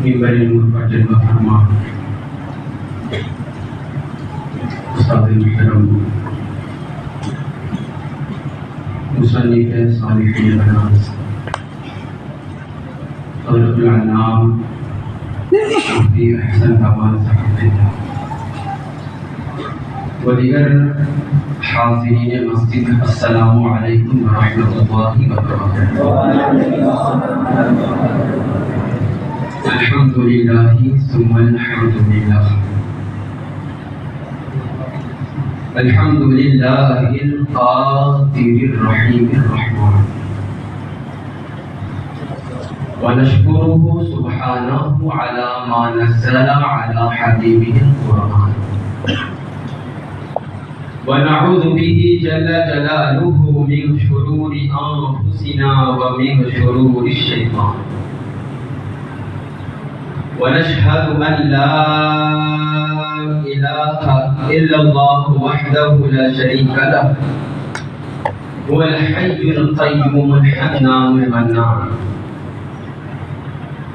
منبر نور پر جلوہ فرما استاد محترم مصنف صالحین بناس حضرت العنام مفتی احسن کمال صاحب ودیگر حاضرین مسجد السلام علیکم ورحمۃ اللہ وبرکاتہ۔ الحمد للہ ثم الحمد للہ، الحمد للہ القادر الرحیم الرحمن، ونشکرہ سبحانہ علی ما نزل علی حبیبہ القرآن، ونعوذ به جل جلالہ من شرور انفسنا ومن شرور الشیطان، ونشهد أن لا إله إلا الله وحده لا شريك له، هو الحي القيوم الحنان المنان،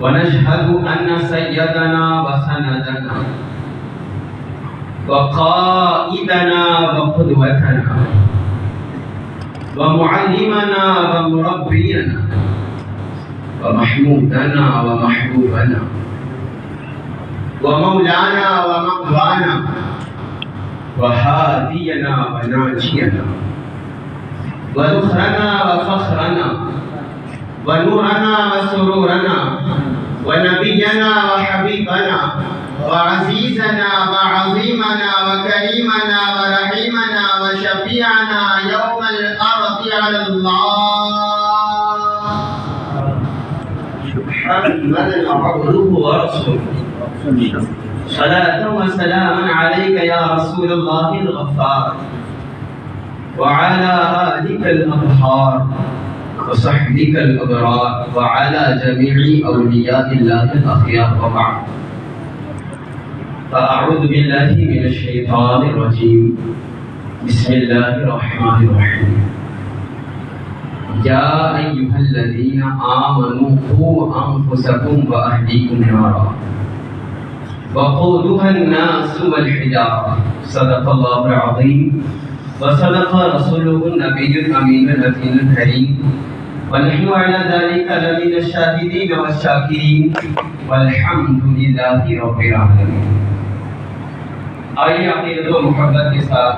ونشهد أن سيدنا وسندنا وقائدنا وقدوتنا ومعلمنا ومربينا ومحمودنا ومحبوبنا ومولانا ومقوانا وهادينا وناجينا وذخرنا وفخرنا ونورنا وسرورنا ونبينا وحبيبنا وعزيزنا وعظيمنا وكريمنا ورحيمنا وشفيعنا يوم الأرض على الله محمد عبده ورسوله، صلاة وسلاما عليك يا رسول الله الغفار، وعلى آلك الأطهار وصحبك الأبرار، وعلى جميع أولياء الله الأخيار، وبعد، فأعوذ بالله من الشيطان الرجيم، بسم الله الرحمن الرحيم، يا أيها الذين آمنوا قوا أنفسكم وأهليكم نارا وقودها الناس والحجارة، صدق الله العظيم وصدق رسوله النبي الأمين الأمين الكريم، ونحن على ذلك لمن الشاهدين والشاكرين، والحمد لله رب العالمين۔ آئیے عقیدت و محبت کے ساتھ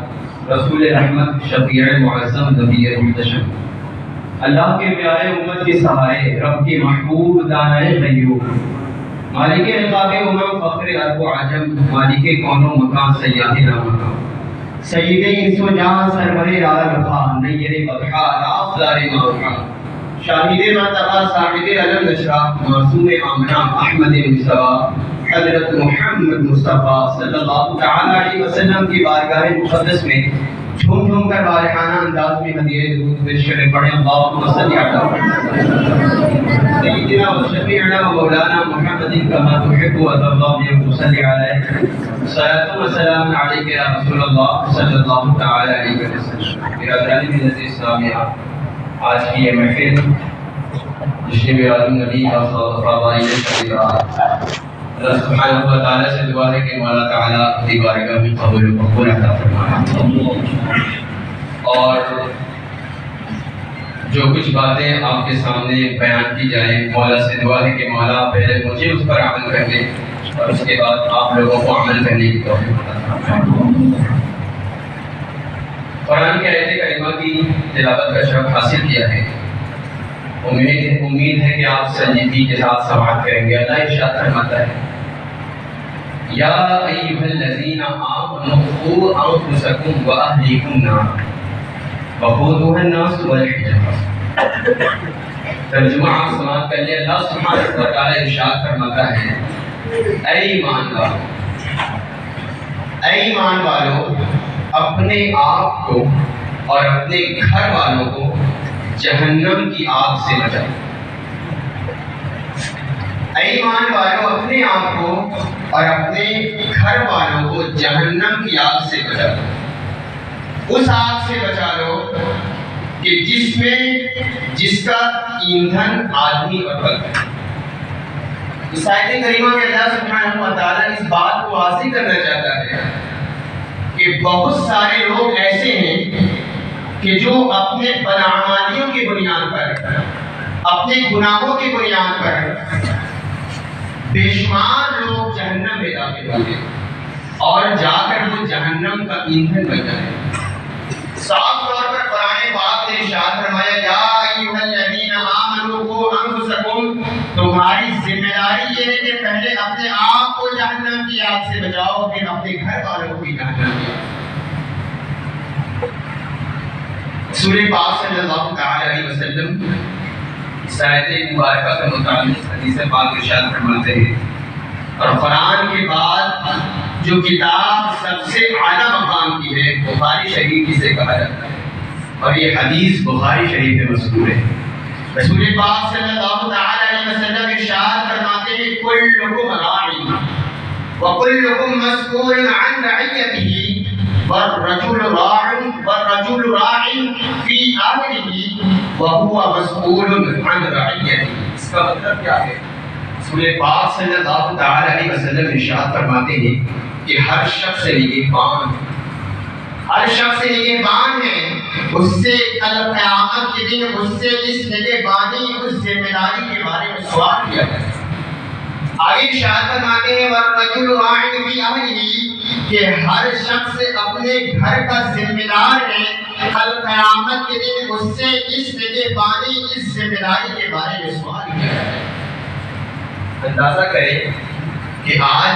رسول رحمت شفیع معظم نبی محتشم اللہ کے پیارے امت کے سہارے رب کے محبوب دانائے غیوب مالک رقاب امم فخر عرب و عجم مالک کون و مکان سیاہ نامکان سید انس و جہاں سرور عالم خان نیر بطحا رافدار ماوکان شاہد مرتبہ صاحب علم نشرہ معصوم آمنہ احمد مصطفیٰ حضرت محمد مصطفیٰ صلی اللہ تعالی علیہ وسلم کی بارگاہ مقدس میں جھوم جھوم کر بارحانہ انداز میں ہدیہ درود پیش کریں، پڑھیں اللہم صلی علی سیدنا و شفیعنا و مولانا محمد کما تحب و ترضى صلی علیہ صلاۃ و سلام علیک یا رسول اللہ صلی اللہ تعالی علیہ وسلم۔ برادران ملت اسلامیہ، آج کی یہ محفل جشن میلاد النبی کا فضائل شریعہ، اللہ سبحانہ و تعالیٰ سے دعا ہے کہ مولا تعالیٰ اپنی بارگاہ میں قبول و مقبول عطا فرمائے، اور جو کچھ باتیں آپ کے سامنے بیان کی جائیں مولا سے دعا ہے کہ مولا پہلے مجھے اس پر عمل کر دے اور اس کے بعد آپ لوگوں کو عمل کرنے کی توفیق عطا فرمائے۔ قرآن کے آیت کریمہ کی تلاوت کا شرف حاصل کیا ہے، امید ہے کہ آپ سنجیدگی کے ساتھ سماعت کریں گے۔ اللہ ارشاد فرماتا ہے، یا ایھا الذین آمنوا قوا انفسکم واہلیکم نارا وقودها الناس والحجارہ۔ ترجمہ آپ سماعت کر لیں۔ اللہ سبحانہ و تعالی ارشاد فرماتا ہے، اے ایمان والو، اے ایمان والو، اپنے آپ کو اور اپنے گھر والوں کو جہنم کی آگ سے بچاؤ۔ اے ایمان والو، اپنے آپ کو اور اپنے گھر والوں کو جہنم کی آگ سے بچاؤ۔ اس آگ سے بچا لو کہ جس کا ایندھن آدمی اور پتھر ہے۔ اس آیت کریمہ میں اللہ سبحانہ و تعالیٰ اس بات کو واضح کرنا چاہتا ہے کہ بہت سارے لوگ ایسے ہیں کہ جو اپنے بدعمالیوں کی بنیاد پر، اپنے گناہوں کی بنیاد پر بے شمار لوگ جہنم میں داخل ہوئے اور جا کر وہ جہنم کا ایندھن بن جائے۔ صاف طور پر قرآن پاک نے ارشاد فرمایا یا ایھا الذین آمنوا قوا انفسکم، تمہاری ذمہ داری یہ ہے کہ پہلے اپنے آپ کو جہنم کی آگ سے بچاؤ، پھر اپنے گھر والوں کو بھی جہنم کی آگ۔ رسول پاک صلی اللہ تعالی علیہ وسلم اس آیت مبارکہ کے متعلق حدیث پاک ارشاد فرماتے ہیں، اور قرآن کے بعد جو کتاب سب سے اعلیٰ مقام کی ہے بخاری شریف جسے کہا جاتا ہے، اور یہ حدیث بخاری شریف میں مذکور ہے۔ رسول پاک صلی اللہ تعالی علیہ وسلم ارشاد فرماتے ہیں کلکم راع وکلکم مسئول عن رعیتہ والرجل راع فی اہلہ وہو مسئول عن رعیتہ۔ اس کا مطلب کیا ہے؟ رسول پاک صلی اللہ تعالی علیہ وسلم ارشاد فرماتے ہیں کہ ہر شخص نگہبان ہے، ہر شخص نگہبان ہے، اس سے کل قیامت کے دن اس سے اس نگہبانی، اس ذمہ داری کے بارے میں سوال کیا جائے گا۔ آگے ارشاد فرماتے ہیں والرجل راع فی اہلہ، کہ ہر شخص اپنے گھر کا ذمہ دار ہے، کل قیامت کے دن اس سے اس نگہبانی، اس ذمہ داری کے بارے میں سوال کیا جائے گا۔ اندازہ کریں کہ آج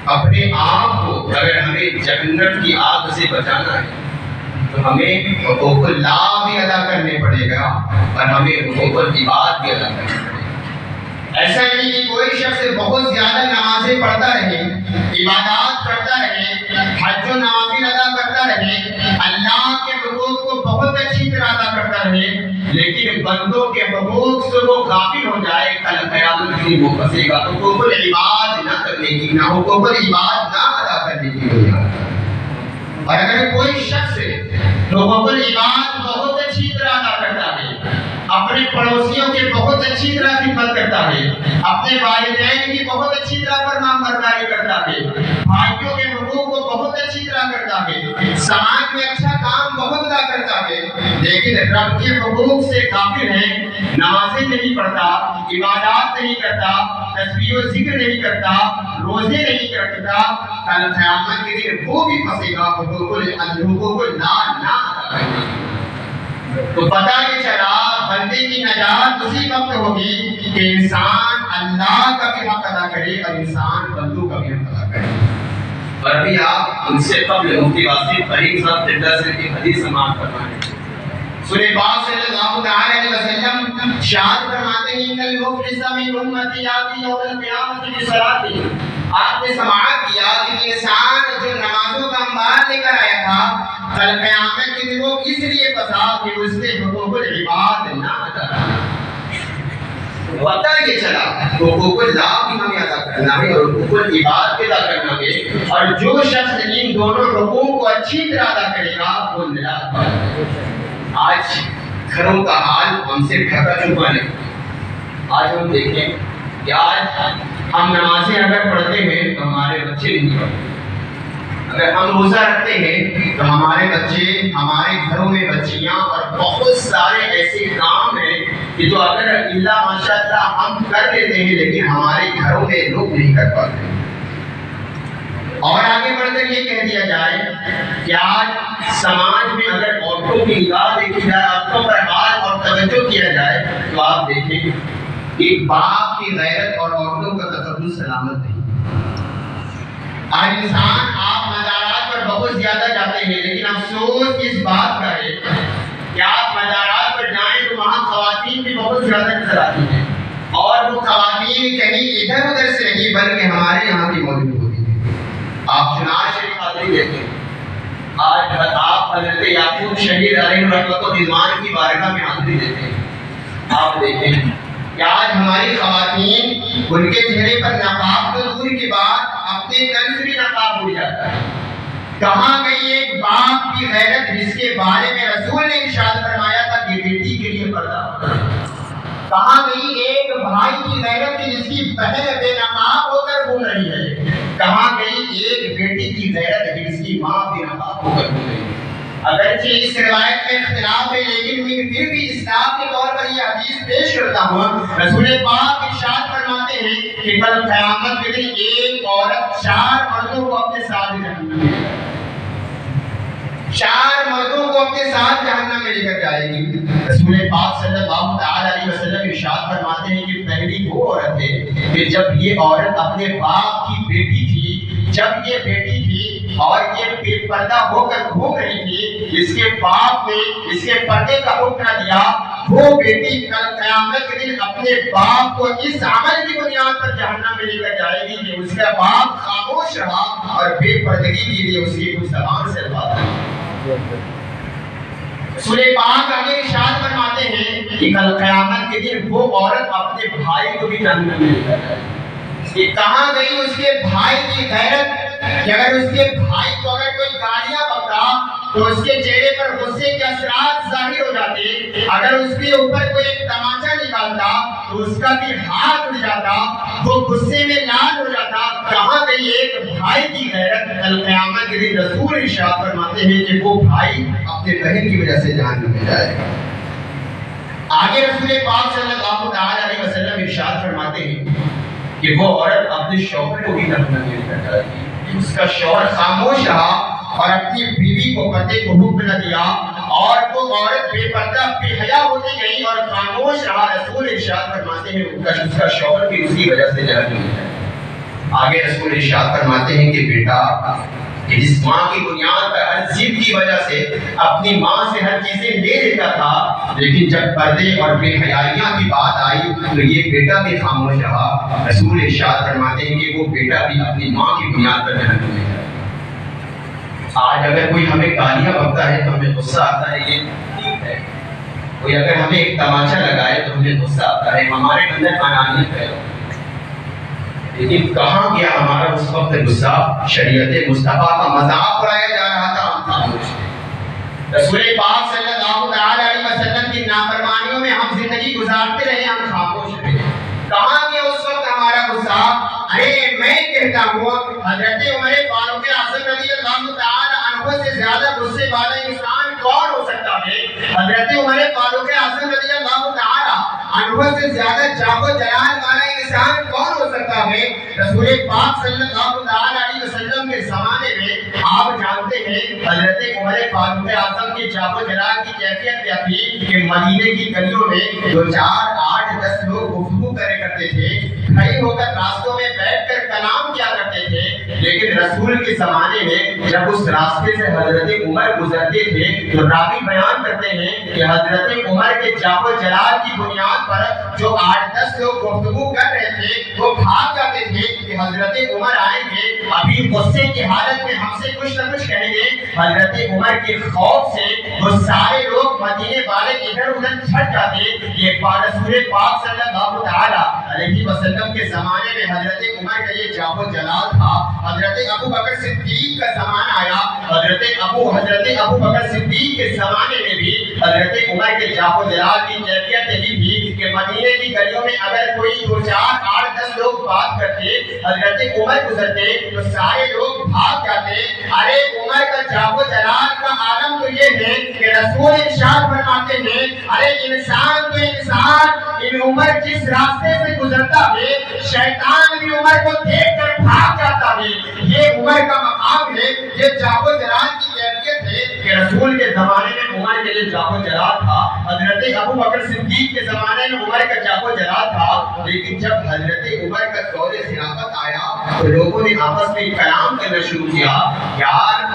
اپنے آپ کو اگر ہمیں جہنم کی آگ سے بچانا ہے تو ہمیں حقوق اللہ بھی ادا کرنے پڑے گا اور ہمیں حقوق العباد بھی ادا کرنے پڑے گا۔ ایسا نہیں کہ کوئی شخص بہت زیادہ نمازیں پڑھتا رہے، عبادات کرتا رہے، حج و نوافل ادا کرتا رہے، اللہ کے حقوق کو بہت اچھی طرح ادا کرتا رہے، لیکن بندوں کے حقوق سے وہ غافل ہو جائے، کل قیامت میں وہ پھنسے گا۔ حقوق العباد نہ کرنے کی، نہ حقوق العباد نہ ادا کرنے کی بنیاد۔ اور اگر کوئی شخص حقوق العباد بہت اچھی طرح ادا کرتا ہے، اپنے پڑوسیوں کے بہت اچھی طرح خدمت کرتا ہے، اپنے والدین کی بہت اچھی طرح فرمانبرداری کرتا ہے، بھائیوں کے حقوق کو بہت اچھی طرح کرتا ہے، سماج میں اچھا کام بہت ادا کرتا ہے، لیکن رب کے حقوق سے غافل ہے، نمازیں نہیں پڑھتا، عبادات نہیں کرتا، تسبیح و ذکر نہیں کرتا، روزے نہیں رکھتا، کل قیامت کے دن وہ بھی پھنسے گا حقوق اللہ نہ ادا کرنے۔ تو پتہ یہ چلا بندے کی نجات اسی وقت ہوگی کہ انسان اللہ کا بھی حق ادا کرے اور انسان بندوں کا بھی حق ادا کرے۔ اور ابھی آپ ان سے قبل مفتی واسف فرید صاحب جدہ سے ایک حدیث سماعت فرمائیں۔ رسول پاک صلی اللہ تعالی علیہ وسلم ارشاد فرماتے ہیں ان المفلس من امتی یاتی یوم القیامت بصلاۃ۔ آپ نے سماعت کیا کہ انسان جو نمازوں کا انبار لے کر آیا تھا، کل قیامت کے دن وہ اس لیے پھنسا کہ اس نے حقوق العباد نہ ادا کیا۔ پتہ یہ چلا حقوق اللہ بھی ہمیں ادا کرنا ہے اور حقوق العباد بھی ادا کرنا ہے، اور جو شخص ان دونوں حقوق کو اچھی طرح ادا کرے گا وہ نجات پائے گا۔ آج گھروں کا حال ہم سے ڈھکا چھپا نہیں۔ آج ہم دیکھیں کہ آج ہم نمازیں اگر پڑھتے ہیں تو ہمارے بچے نہیں پڑھتے، اگر ہم روزہ رکھتے ہیں تو ہمارے بچے، ہمارے گھروں میں بچیاں اور بہت سارے ایسے کام ہیں کہ جو اگر اللہ ماشاء اللہ ہم کر لیتے ہیں لیکن ہمارے گھروں میں لوگ نہیں کر پاتے۔ اور آگے بڑھ کر یہ کہہ دیا جائے کہ آج سماج میں اگر عورتوں کی نگاہ دیکھی جائے، عورتوں پر حال اور توجہ کیا جائے تو آپ دیکھیں کہ باپ کی غیرت اور عورتوں کا تقدس سلامت نہیں۔ آج انسان آپ مزارات پر بہت زیادہ جاتے ہیں، لیکن افسوس اس بات کا ہے کہ آپ مزارات پر جائیں تو وہاں خواتین بھی بہت زیادہ نظر آتی ہیں، اور وہ خواتین کہیں ادھر ادھر سے نہیں بلکہ ہمارے یہاں کی موجود ہوتی ہیں۔ آپ چنار شریف حاضری دیتے ہیں، آج آپ حضرت یعقوب شہید علیہ رحمۃ رضوان کی بارگاہ میں حاضری دیتے ہیں۔ آپ دیکھیں کہ آج ہماری خواتین ان کے چہرے پر نقاب تو دور کی بات اپنے تن سے بھی نقاب ہو جاتا ہے۔ کہاں گئی ایک باپ کی غیرت جس کے بارے میں رسول نے ارشاد فرمایا تھا کہ بیٹی کے لیے پردہ ہونا ہے؟ کہاں گئی ایک بھائی کی غیرت جس کی کی بہن بے نقاب ہو کر گھوم رہی ہے. کہاں گئی ایک بیٹی کی غیرت جس کی ماں بے نقاب ہو کر گھوم رہی ہے. اگرچہ اس روایت میں اختلاف ہے لیکن میں پھر بھی اصلاح کے طور پر یہ حدیث پیش کرتا ہوں. رسول پاک ارشاد فرماتے ہیں کہ کل قیامت کے دن ایک عورت 4 مردوں کو اپنے ساتھ جہنم میں لے جائے گی. 4 مردوں کو اپنے ساتھ جہنم میں لے کر جائے گی. رسول پاک صلی اللہ تعالی علیہ وسلم ارشاد فرماتے ہیں کہ پہلی وہ عورت ہے کہ جب یہ عورت اپنے باپ کی بیٹی تھی، جب یہ بیٹی تھی اور یہ بے پردہ ہو کر گھوم رہی تھی، اس کے باپ نے اس کے پردے کا حکم نہ دیا، وہ بیٹی کل قیامت کے دن اپنے باپ کو اس عمل کی بنیاد پر جہنم میں لے کر جائے گی کہ اس کا باپ خاموش رہا اور بے پردگی کے لیے اس کی کچھ زبان سے بات نہیں. رسول پاک آگے ارشاد فرماتے ہیں کہ کل قیامت کے دن وہ عورت اپنے بھائی کو بھی جہنم میں لے کر جائے گی. کہ کہاں گئی اس کے بھائی کی غیرت کہ اگر اس کے بھائی کو اگر کوئی گالیاں بکتا تو اس کے چہرے پر غصے کے اثرات ظاہر ہو جاتے، اگر اس کے اوپر کوئی ایک تماچا نکالتا تو اس کا بھی ہاتھ اڑ جاتا، وہ غصے میں لال ہو جاتا. کہاں گئی ایک بھائی کی غیرت؟ کل قیامت کے دن رسول ارشاد فرماتے ہیں کہ وہ بھائی اپنے بہن کی وجہ سے جہنم میں جائے گا. آگے رسول پاک صلی اللہ تعالی علیہ وسلم ارشاد فرماتے ہیں کہ وہ عورت اپنے شوہر کو بھی جہنم میں لے کر جائے گی. اس کا شوہر خاموش رہا اور اپنی بیوی کو پردے کو حکم نہ دیا اور وہ عورت بے پردہ بے حیا ہوتی گئی اور خاموش رہا. رسول ارشاد فرماتے ہیں اس کا شوہر بھی اسی وجہ سے جہنم میں جائے. آگے رسول ارشاد فرماتے ہیں کہ بیٹا کہ جس ماں کی بنیاد پر ہر ضد کی وجہ سے اپنی ماں سے ہر چیزیں لے لیتا تھا، لیکن جب پردے اور بے حیائیاں کی بات آئی تو یہ بیٹا بھی خاموش رہا. رسول ارشاد فرماتے ہیں کہ وہ بیٹا بھی اپنی ماں کی بنیاد پر جہنم میں جائے. آج اگر کوئی ہمیں گالیاں بکتا ہے تو ہمیں غصہ آتا ہے، یہ ٹھیک ہے. کوئی اگر ہمیں ایک تماچا لگائے تو ہمیں غصہ آتا ہے، ہمارے اندر انانیت ہے. لیکن کہاں گیا ہمارا اس وقت غصہ؟ شریعت مصطفیٰ کا مذاق اڑایا جا رہا تھا، ہم خاموش تھے. رسول پاک صلی اللہ تعالی علیہ وسلم کی نافرمانیوں میں ہم زندگی گزارتے رہے، ہم خاموش رہے. کہاں گیا اس وقت ہمارا غصہ؟ ارے میں کہتا ہوں حضرت عمر فاروق اعظم رضی اللہ تعالی عنہ سے زیادہ غصے والا انسان کون ہو سکتا ہے؟ حضرت عمر فاروق اعظم رضی اللہ تعالی عنہ سے زیادہ جاہ و جلال والا انسان کون ہو سکتا ہے؟ رسول پاک صلی اللہ تعالی علیہ وسلم کے زمانے میں آپ جانتے ہیں حضرت عمر فاروق اعظم کی جاہ و جلال کی کیفیت کیا تھی کہ مدینے کی گلیوں میں 2 4 8 10 لوگ گفتگو کرتے تھے، کھڑے ہو کر راستوں میں بیٹھ کر کلام کیا کرتے تھے. لیکن رسول کے زمانے میں جب اس راستے سے حضرت عمر گزرتے تھے تو راوی بیان کرتے ہیں کہ حضرت عمر کے جاہ و جلال کی بنیاد پر جو 8-10 لوگ گفتگو کر رہے تھے وہ بھاگ جاتے تھے کہ حضرت عمر آئیں گے، ابھی غصے کی حالت میں ہم سے کچھ نہ کچھ کہیں گے. حضرت عمر کے خوف سے وہ سارے لوگ مدینے والے ادھر ادھر چھٹ جاتے. یہ رسول پاک صلی اللہ تعالی علیہ وسلم کے زمانے میں حضرت عمر کا یہ جاہ و جلال تھا. حضرت ابو بکر صدیق کا زمانہ آیا، حضرت ابو بکر صدیق کے زمانے میں بھی حضرت عمر کے جاہ و جلال کی کیفیت یہی تھی کہ مدینے کی گلیوں میں اگر کوئی 2 4 8 10 لوگ بات کرتے، حضرت عمر گزرتے تو سارے لوگ بھاگ جاتے. ارے عمر کا جاہ و جلال کا عالم تو یہ ہے کہ رسول ارشاد فرماتے ہیں ارے انسان تو انسان، ان عمر جس راستے سے گزرتا ہے شیطان بھی عمر کو دیکھ کر بھاگ جاتا ہے. یہ عمر کا مقام ہے، یہ جاہ و جلال کی کیفیت ہے کہ رسول کے زمانے میں عمر کے لیے جاہ و جلال تھا، حضرت ابو بکر صدیق کے زمانے میں عمر کا جاہ و جلال تھا. لیکن جب حضرت عمر کا دور خلافت آیا تو لوگوں نے آپس میں کلام کرنا شروع کیا، یار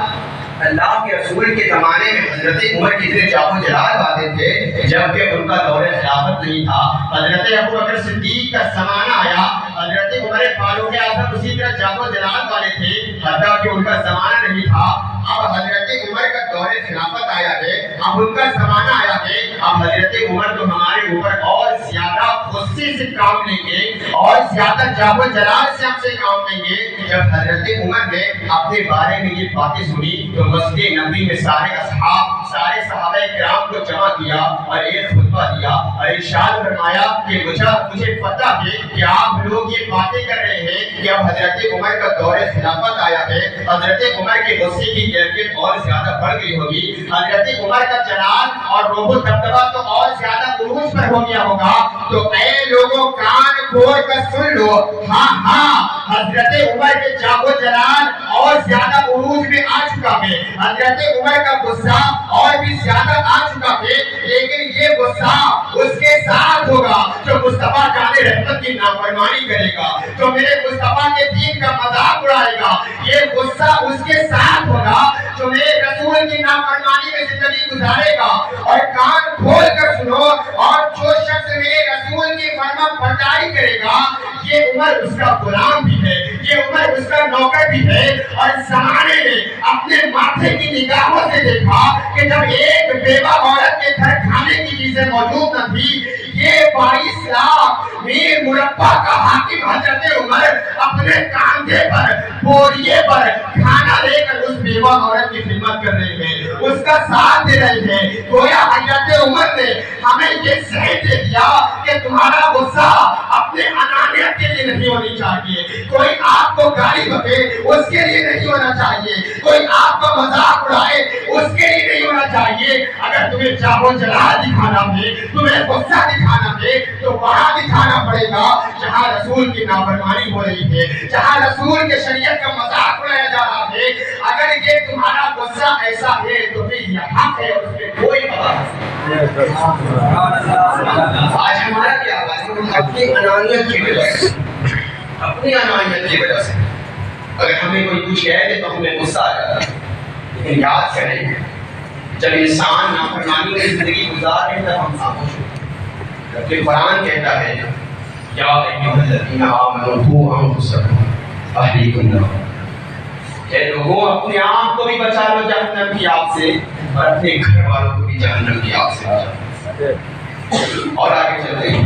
اللہ کے رسول کے زمانے میں حضرت عمر کتنے جاہ و جلال والے تھے جبکہ ان کا دور خلافت نہیں تھا. حضرت ابو بکر صدیق کا زمانہ آیا، حضرت عمر فاروق اعظم اسی طرح جاہ و جلال والے تھے حتیٰ کہ ان کا زمانہ نہیں تھا. اب حضرت عمر کا دور خلافت آیا ہے، اب ان کا زمانہ آیا ہے. اب حضرت عمر تو ہمارے اوپر اور زیادہ غصے سے کام لیں گے اور زیادہ جاه و جلال سے ہم سے کام لیں گے. جب حضرت عمر نے اپنے بارے میں یہ باتیں سنی تو مسجد نبوی میں سارے صحابہ کرام کو جمع کیا اور ایک خطبہ دیا اور ارشاد فرمایا کہ مجھے پتہ ہے کہ آپ لوگ یہ باتیں کر رہے ہیں کہ اب حضرت عمر کا دور خلافت آیا ہے. حضرت عمر کے غصے کی کیفیت اور زیادہ بڑھ گئی ہوگی. حضرت عمر کا جلال اور روح و دبدبہ تو اور زیادہ عروج پر ہو گیا ہوگا. تو اے لوگوں کان کھول کر سن لو, ہاں حضرت عمر کے جاه و جلال اور زیادہ عروج میں آ چکا ہے. حضرت عمر کا غصہ اور بھی زیادہ آ چکا ہے, لیکن یہ غصہ اس کے ساتھ ہوگا جو مصطفیٰ جان رحمت کی نافرمانی کرے گا, جو میرے مصطفیٰ کے دین کا مذاق اڑائے گا. یہ غصہ اس کے ساتھ ہوگا جو میرے رسول کی نافرمانی میں زندگی گزارے گا. اور کان کھول کر سنو, اور جو شخص میرے رسول کی فرما برداری کرے گا, یہ عمر اس کا غلام بھی ہے, یہ عمر اس کا نوکر بھی ہے. اور زمانے نے اپنے ماتھے کی نگاہوں سے دیکھا کہ جب ایک بیوہ عورت کے گھر کھانے کی چیزیں موجود نہ تھی, یہ 22 لاکھ میر مربع کا حاکم حضرت عمر اپنے کاندھے پر بوریے پر کھانا لے کر اس بیوہ عورت کی خدمت کر رہے ہیں, اس کا ساتھ دے رہے ہیں. گویا حضرت عمر نے ہمیں یہ سہن دے دیا کہ تمہارا غصہ اپنے انانیت کے لیے نہیں ہونی چاہیے. کوئی آپ کو گالی بکے اس کے لیے نہیں ہونا چاہیے, کوئی آپ کا مذاق اڑائے اس کے لیے نہیں ہونا چاہیے. اگر تمہیں جاه و جلال دکھانا ہے, تمہیں غصہ دکھانا ہے, تو وہاں دکھانا پڑے گا جہاں رسول کی نافرمانی ہو رہی ہے, جہاں رسول کے شریعت کا مذاق اڑایا جا رہا ہے. اگر یہ تمہارا غصہ ایسا ہے تو پھر یہ حق ہے, اس میں کوئی بات. آج ہمارا کیا حال ہے؟ اپنی انانیت کی وجہ سے, اپنی انانیت کی وجہ سے اگر ہمیں کوئی کچھ کہہ دے تو ہمیں غصہ آ جاتا ہے. لیکن یاد کریں, جب انسان نافرمانی میں زندگی گزار رہے تب ہم خاموش ہوتے ہیں. جبکہ قرآن کہتا ہے یا ایھا الذین آمنوا قوا انفسکم واہلیکم نارا, کہ لوگوں اپنے آپ کو بھی بچا لو جہنم کی آگ سے, اور اپنے گھر والوں کو بھی جہنم کی آگ سے بچا لو. اور آگے چلتے ہیں,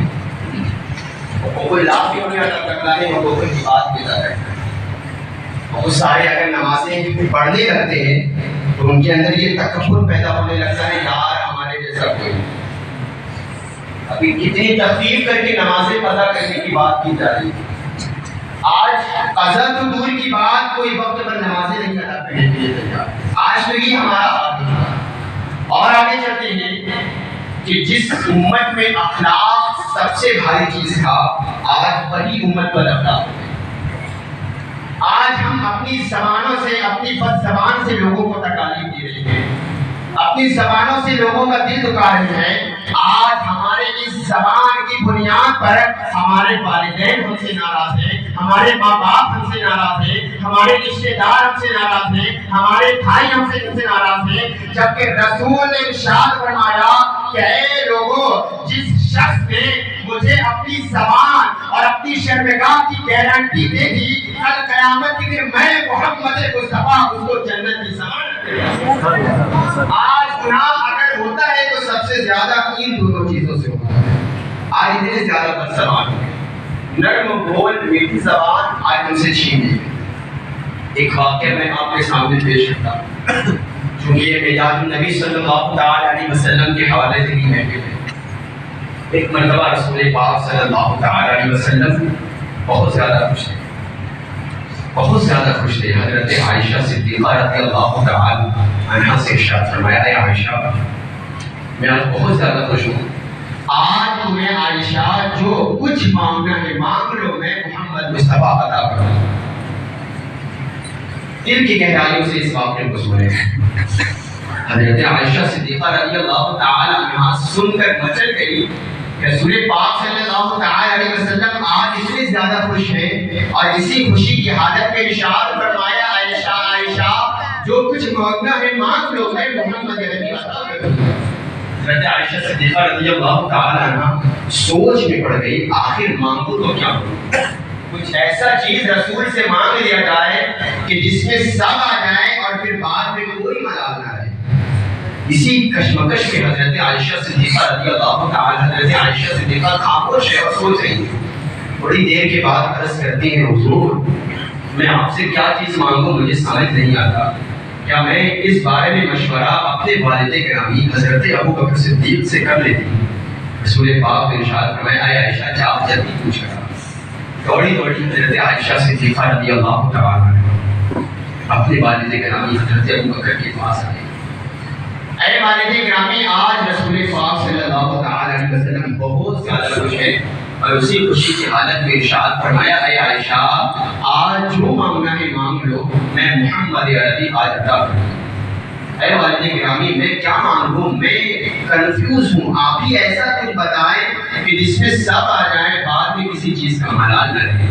حقوق اللہ کی بنیاد پر کرنا ہے, حقوق کی بات کی جا رہی ہے. وہ سارے اگر نمازیں پڑھنے لگتے ہیں تو ان کے اندر یہ تکبر پیدا ہونے لگتا ہے, یار ہمارے جیسا کوئی. ابھی کتنی تخفیف کر کے نمازیں قضا کرنے کی بات کی جا رہی ہے. آج قضا تو دور کی بات, کوئی وقت پر نمازیں نہیں ادا کرنے کے لیے تیار. آج تو یہ ہمارا حال ہے. اور آگے چلتے ہیں کہ جس امت میں اخلاق سب سے بھاری چیز تھا, آج وہی امت پر اخلاق ہے. آج ہم اپنی زبانوں سے, اپنی بد زبان سے لوگوں کو تکالیف دے رہے ہیں, اپنی زبانوں سے لوگوں کا دل دکھا رہے ہیں. آج ہمارے اس زبان کی بنیاد پر ہمارے والدین ہم سے ناراض ہیں, ہمارے ماں باپ ہم سے ناراض ہیں, ہمارے رشتے دار ہم سے ناراض ہیں, ہمارے بھائی ہم سے ناراض ہیں. جبکہ رسول نے ارشاد فرمایا کہ اے لوگوں, جس شخص نے مجھے اپنی زبان اور اپنی شرمگاہ کی گارنٹی دے دی, کل قیامت کے دن میں محمد مصطفیٰ اس کو جنت کی ضمانت دے. آج گناہ اگر ہوتا ہے تو سب سے زیادہ ان دونوں چیزوں سے ہوتا ہے. آج اتنے زیادہ بد زبان, نرم بول میٹھی زبان آج ہم سے چھین لی. ایک واقعہ میں آپ کے سامنے پیش کرتا ہوں, چونکہ یہ معراج النبی صلی اللہ تعالی علیہ وسلم کے حوالے سے ہی محفل ہے. ایک مرتبہ رسول پاک صلی اللہ تعالی علیہ وسلم بہت زیادہ خوش تھے, بہت زیادہ خوش تھے. حضرت عائشہ صدیقہ رضی اللہ تعالی عنہا سے ارشاد فرمایا, اے عائشہ میں آج بہت زیادہ خوش ہوں, آج تمہیں عائشہ جو کچھ مانگنا ہے مانگ لو, میں محمد مصطفیٰ عطا کروں. دل کی گہرائیوں سے اس واقعے کو سنیں. حضرت عائشہ صدیقہ رضی اللہ تعالی عنہا سن کر مچل گئی کہ رسول پاک صلی اللہ تعالی علیہ وسلم آج اتنے زیادہ خوش ہیں, اور اسی خوشی کی حالت میں ارشاد فرمایا, عائشہ عائشہ جو کچھ مانگنا ہے مانگ لو, میں محمد نبی عطا کروں. حضرت عائشہ صدیقہ رضی اللہ تعالی عنہا سوچ میں پڑ گئی, آخر مانگوں تو کیا کروں؟ کچھ ایسا چیز رسول سے مانگ لیا جائے کہ جس میں سب آ جائے اور پھر بعد میں کوئی ملال نہ رہے. اسی کشمکش میں حضرت عائشہ صدیقہ رضی اللہ تعالی, حضرت عائشہ صدیقہ خاموش ہے اور سوچ رہی ہے. تھوڑی دیر کے بعد عرض کرتی ہیں حضور میں آپ سے کیا چیز مانگوں مجھے سمجھ نہیں آتا، کیا میں اس بارے میں مشورہ اپنے والد گرامی حضرت ابو بکر صدیق سے کر لیتی ہوں؟ رسول پاک نے ارشاد فرمایا اے عائشہ جا جلدی پوچھ کر۔ دوڑی دوڑی حضرت عائشہ صدیقہ رضی اللہ تعالیٰ عنہا اپنے والد گرامی حضرت ابو بکر کے پاس آئے۔ اے والد گرامی، آج رسول پاک صلی اللہ تعالی علیہ وسلم بہت زیادہ خوش ہیں، اور اسی خوشی کی حالت میں ارشاد فرمایا اے عائشہ آج جو مانگنا ہے مانگ لو، میں محمد عربی آج عطا کروں۔ اے والد گرامی میں کیا مانگوں، میں کنفیوز ہوں، آپ ہی ایسا کچھ بتائیں کہ جس میں سب آ جائیں، بعد میں کسی چیز کا ملال نہ رہے۔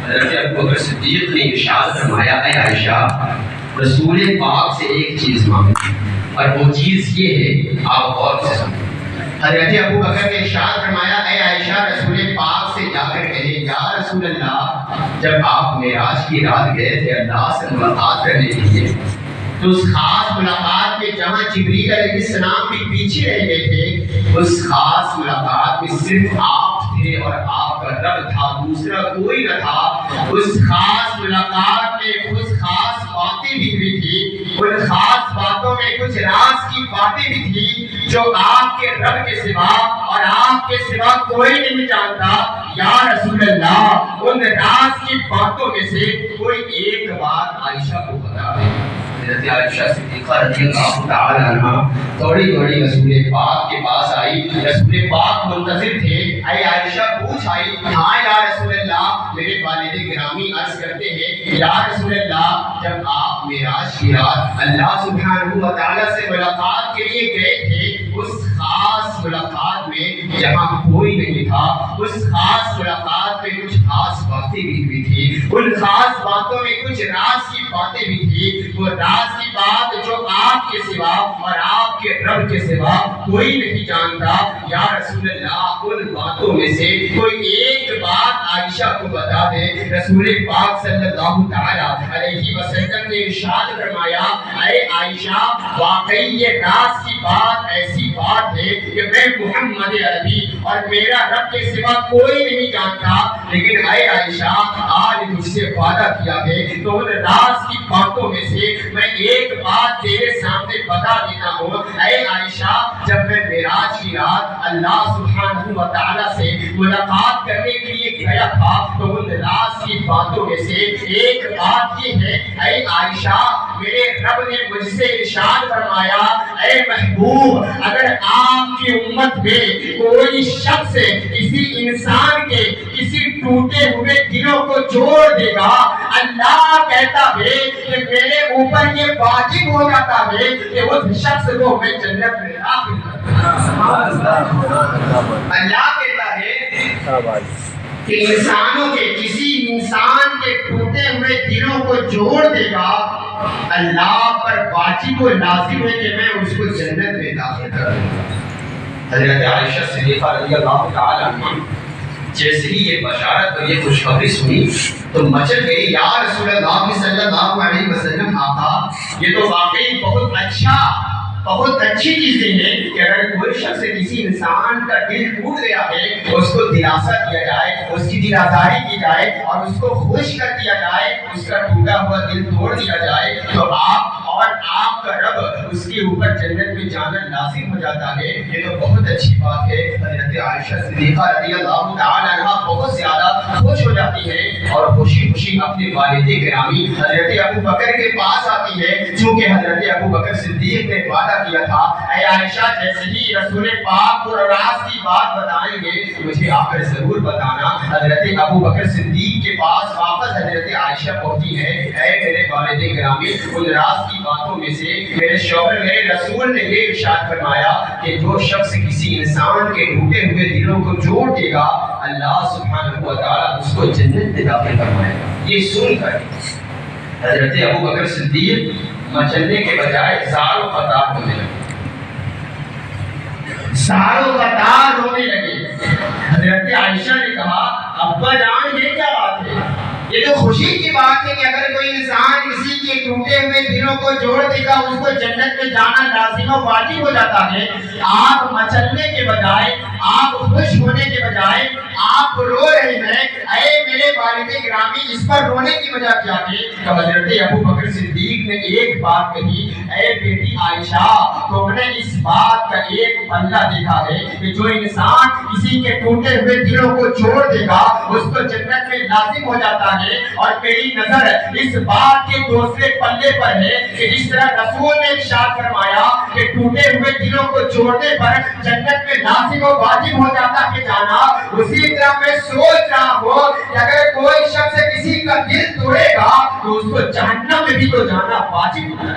حضرت ابو بکر صدیق نے ارشاد فرمایا اے عائشہ رسول پاک سے ایک چیز مانگو، اور وہ چیز یہ ہے، آپ غور سے سنیں۔ حضرت ابو بکر نے ارشاد فرمایا اے عائشہ رسول پاک سے جا کر کہے یا رسول اللہ، جب آپ معراج کی رات گئے تھے اللہ سے ملاقات کرنے کے لیے، تو اس خاص ملاقات میں جہاں جبریل علیہ السلام بھی پیچھے رہ گئے تھے، اس خاص ملاقات میں صرف آپ تھے اور آپ کا رب تھا، دوسرا کوئی نہ تھا۔ اس خاص ملاقات میں کچھ خاص باتیں بھی ہوئی تھی، ان خاص باتوں میں کچھ راز کی باتیں بھی تھی جو آپ کے رب کے سوا اور آپ کے سوا کوئی نہیں جانتا۔ یا رسول اللہ ان راز کی باتوں میں سے کوئی ایک بات عائشہ کو بتا دیں۔ حضرت عائشہ صدیقہ رضی اللہ تعالی عنہا دوڑی دوڑی رسول پاک کے پاس آئی، رسول پاک منتظر تھے۔ اے عائشہ پوچھ آئی ہاں یا رسول اللہ، میرے والد گرامی عرض کرتے ہیں یا رسول اللہ جب آپ معراج کی رات اللہ سبحانہ و تعالیٰ سے ملاقات کے لیے گئے تھے، اس خاص ملاقات میں جہاں کوئی نہیں تھا، اس خاص ملاقات میں کچھ خاص باتیں بھی ہوئی تھی، ان خاص باتوں میں کچھ راز کی باتیں بھی تھی، وہ راز کی بات جو آپ کے سوا اور آپ کے رب کے سوا کوئی نہیں جانتا۔ یا رسول اللہ ان باتوں میں سے کوئی ایک بات عائشہ کو بتا دے۔ رسول پاک صلی اللہ تعالی علیہ وسلم نے ارشاد فرمایا اے عائشہ واقعی یہ راز کی بات ایسی بات ہے کہ میں محمد عربی اور میرا رب کے سوا کوئی نہیں جانتا، لیکن اے عائشہ آج مجھ سے وعدہ کیا ہے تو ان راز کی باتوں میں سے میں ایک بات تیرے سامنے بتا دیتا ہوں۔ اے عائشہ جب میں معراج کی رات اللہ سبحانہ و تعالیٰ سے ملاقات کرنے کے لیے گیا تھا تو ان راز کی باتوں میں سے ایک بات یہ ہے اے عائشہ میرے رب نے مجھ سے ارشاد فرمایا اے محبوب اگر آپ کی امت میں کوئی شخص کسی انسان کے کسی ٹوٹے ہوئے دلوں کو جوڑ دے گا، اللہ کہتا ہے کہ میرے اوپر یہ واجب ہو جاتا ہے کہ اس شخص کو میں جنت میں داخل کروں۔ اللہ کہتا ہے کہ انسانوں کے کسی انسان کے ٹوٹے ہوئے دلوں کو جوڑ دے گا، اللہ پر واجب و لازم ہے کہ میں اس کو جنت میں داخل کروں۔ حضرت عائشہ صدیقہ رضی اللہ تعالی عنہا جیسے ہی یہ بشارت اور یہ خوشخبری سنی تو مچل گئی یا رسول اللہ صلی اللہ علیہ وسلم آقا یہ تو واقعی بہت اچھی چیزیں ہیں کہ اگر کوئی شخص کسی انسان کا دل ٹوٹ گیا ہے اس کو دلاسا دیا جائے، اس کی دل آزاری کی جائے اور اس کو خوش کر دیا جائے، اس کا ٹوٹا ہوا دل توڑ دیا جائے تو آپ اور آپ کا رب اس کے اوپر جنت میں جانا لازم ہو جاتا ہے۔ یہ تو بہت اچھی بات ہے۔ حضرت عائشہ صدیقہ رضی اللہ تعالی عنہا بہت زیادہ خوش ہو جاتی ہے اور خوشی خوشی اپنے والد گرامی حضرت ابو بکر کے پاس آتی ہے، چونکہ حضرت ابو بکر صدیق نے وعدہ کیا تھا اے عائشہ جیسے ہی رسول پاک کو راز کی بات بتائیں گے مجھے آ کر ضرور بتانا۔ حضرت ابو بکر صدیق کے پاس واپس حضرت عائشہ پہنچی ہے، اے میرے والد گرامی ان راز کی باتوں میں سے میرے شوہر میرے رسول نے یہ ارشاد فرمایا کہ جو شخص کسی انسان کے ٹوٹے ہوئے دلوں کو جوڑ دے گا اللہ سبحانہ و تعالیٰ اس کو جنت میں داخل فرمائے گا۔ یہ سن کر حضرت ابو بکر صدیق مچلنے کے بجائے زار و قطار ہونے لگے، زار و قطار رونے لگے۔ حضرت عائشہ نے کہا ابا جان یہ کیا بات ہے؟ یہ تو خوشی کی بات ہے کہ اگر کوئی انسان کسی کے ٹوٹے ہوئے دلوں کو جوڑ دے گا اس کو جنت میں جانا لازم و واجب ہو جاتا ہے۔ آپ مچلنے کے بجائے، آپ خوش ہونے کے بجائے آپ رو رہے ہیں اے میرے والد گرامی اس پر رونے کی وجہ کیا ہے؟ تو حضرت ابو بکر صدیق نے ایک بات کہی، اے بیٹی عائشہ تم نے اس بات کا ایک پلہ دیکھا ہے کہ جو انسان کسی کے ٹوٹے ہوئے دلوں کو چھوڑ دے گا اس کو جنت میں لازم ہو جاتا ہے، اور میری نظر اس بات کے دوسرے پلے پر ہے کہ جس طرح رسول نے ارشاد فرمایا کہ ٹوٹے ہوئے دلوں کو چھوڑنے پر جنت میں لازم و واجب ہو جاتا ہے جانا، اسی طرح میں سوچ رہا ہوں کہ اگر کوئی شخص کسی کا دل توڑے گا تو اس کو جہنم میں بھی تو جانا واجب ہے۔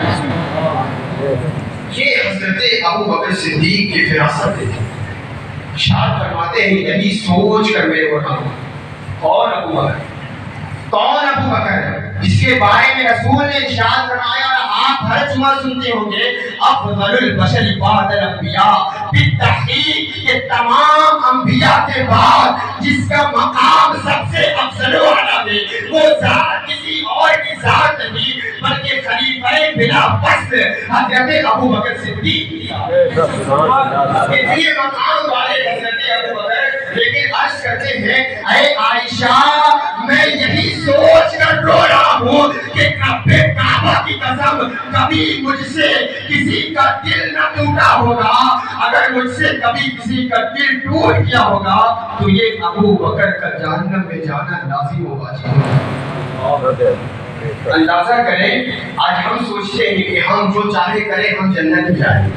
یہ حضرت ابو بکر صدیق کی فراست ہے۔ ارشاد فرماتے ہیں یہی سوچ کر میرے کو کون ابو بکر، کون ابو بکر جس کے بارے میں رسول نے ارشاد فرمایا اور آپ ہر جمعہ سنتے ہوں گے افضل البشر بعد الانبیاء، بالتحقیق یہ تمام انبیاء کے بعد جس کا مقام سب سے افضل و اعلی ہے وہ ذات کسی اور کی ذات نہیں بلکہ خلیفہ بلا فصل حضرت ابو بکر صدیق اتنے مقام والے حضرت ابو بکر، لیکن عرض کرتے ہیں اے عائشہ میں یہی سوچ کر رو رہا ہوں کہ کعبہ کی قسم کبھی مجھ سے کسی کا دل نہ ٹوٹا ہوگا، اگر مجھ سے کبھی کسی کا دل ٹوٹ گیا ہوگا تو یہ ابو بکر کا جہنم میں جانا لازم ہوگا۔ اندازہ کریں آج ہم سوچتے ہیں کہ ہم جو چاہے کریں ہم جنت میں جائیں،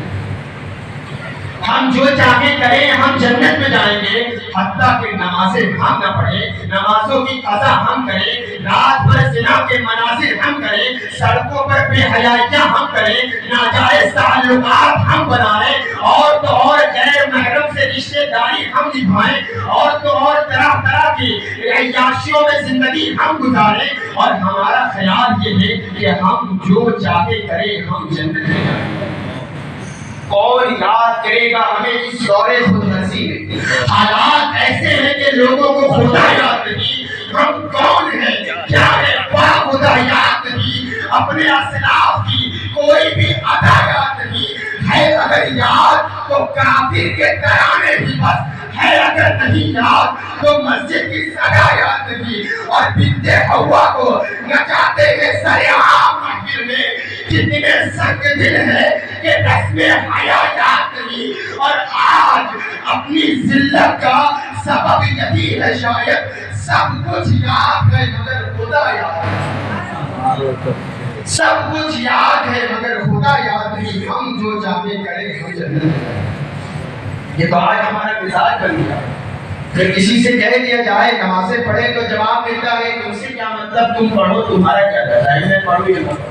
ہم جو چاہے کریں ہم جنت میں جائیں گے، حتیٰ کہ نمازیں ہم نہ پڑھیں، نمازوں کی قضا ہم کریں، رات بھر زنا کے مناظر ہم کریں، سڑکوں پر بے حیائیاں ہم کریں، ناجائز تعلقات ہم بنائیں، اور تو اور غیر محرم سے رشتے داری ہم نبھائیں، اور تو اور طرح طرح کی عیاشیوں میں زندگی ہم گزاریں، اور ہمارا خیال یہ ہے کہ ہم جو چاہے کریں ہم جنت میں جائیں۔ کون یاد کرے گا ہمیں اس دور خود نصیب میں؟ حالات ایسے ہیں کہ لوگوں کو خدا یاد نہیں، ہم کون ہیں کیا ہے با خدا یاد نہیں، اپنے اسلاف کی کوئی بھی ادا یاد نہیں ہے، اگر یاد تو کافر کے ترانے بھی بس ہے، اگر نہیں یاد تو مسجد کی صدا یاد نہیں، اور بنت حوا کو نچاتے ہیں سرعام محفل میں کتنے سنگ دل ہے کہ رسم حیا یاد نہیں، اور آج اپنی ذلت کا سبب یہی ہے شاید سب کچھ یاد ہے مگر خدا یاد نہیں، سب کچھ یاد ہے مگر خدا یاد نہیں، ہم جو چاہے کریں ہم جنت میں جائیں۔ یہ تو آج ہمارا مزاج بن گیا، جب کسی سے کہہ دیا جائے نمازیں پڑھے تو جواب ملتا ہے کہ اس سے کیا مطلب، تم پڑھو تمہارا کیا کرتا ہے، میں پڑھوں یا نہ پڑھوں۔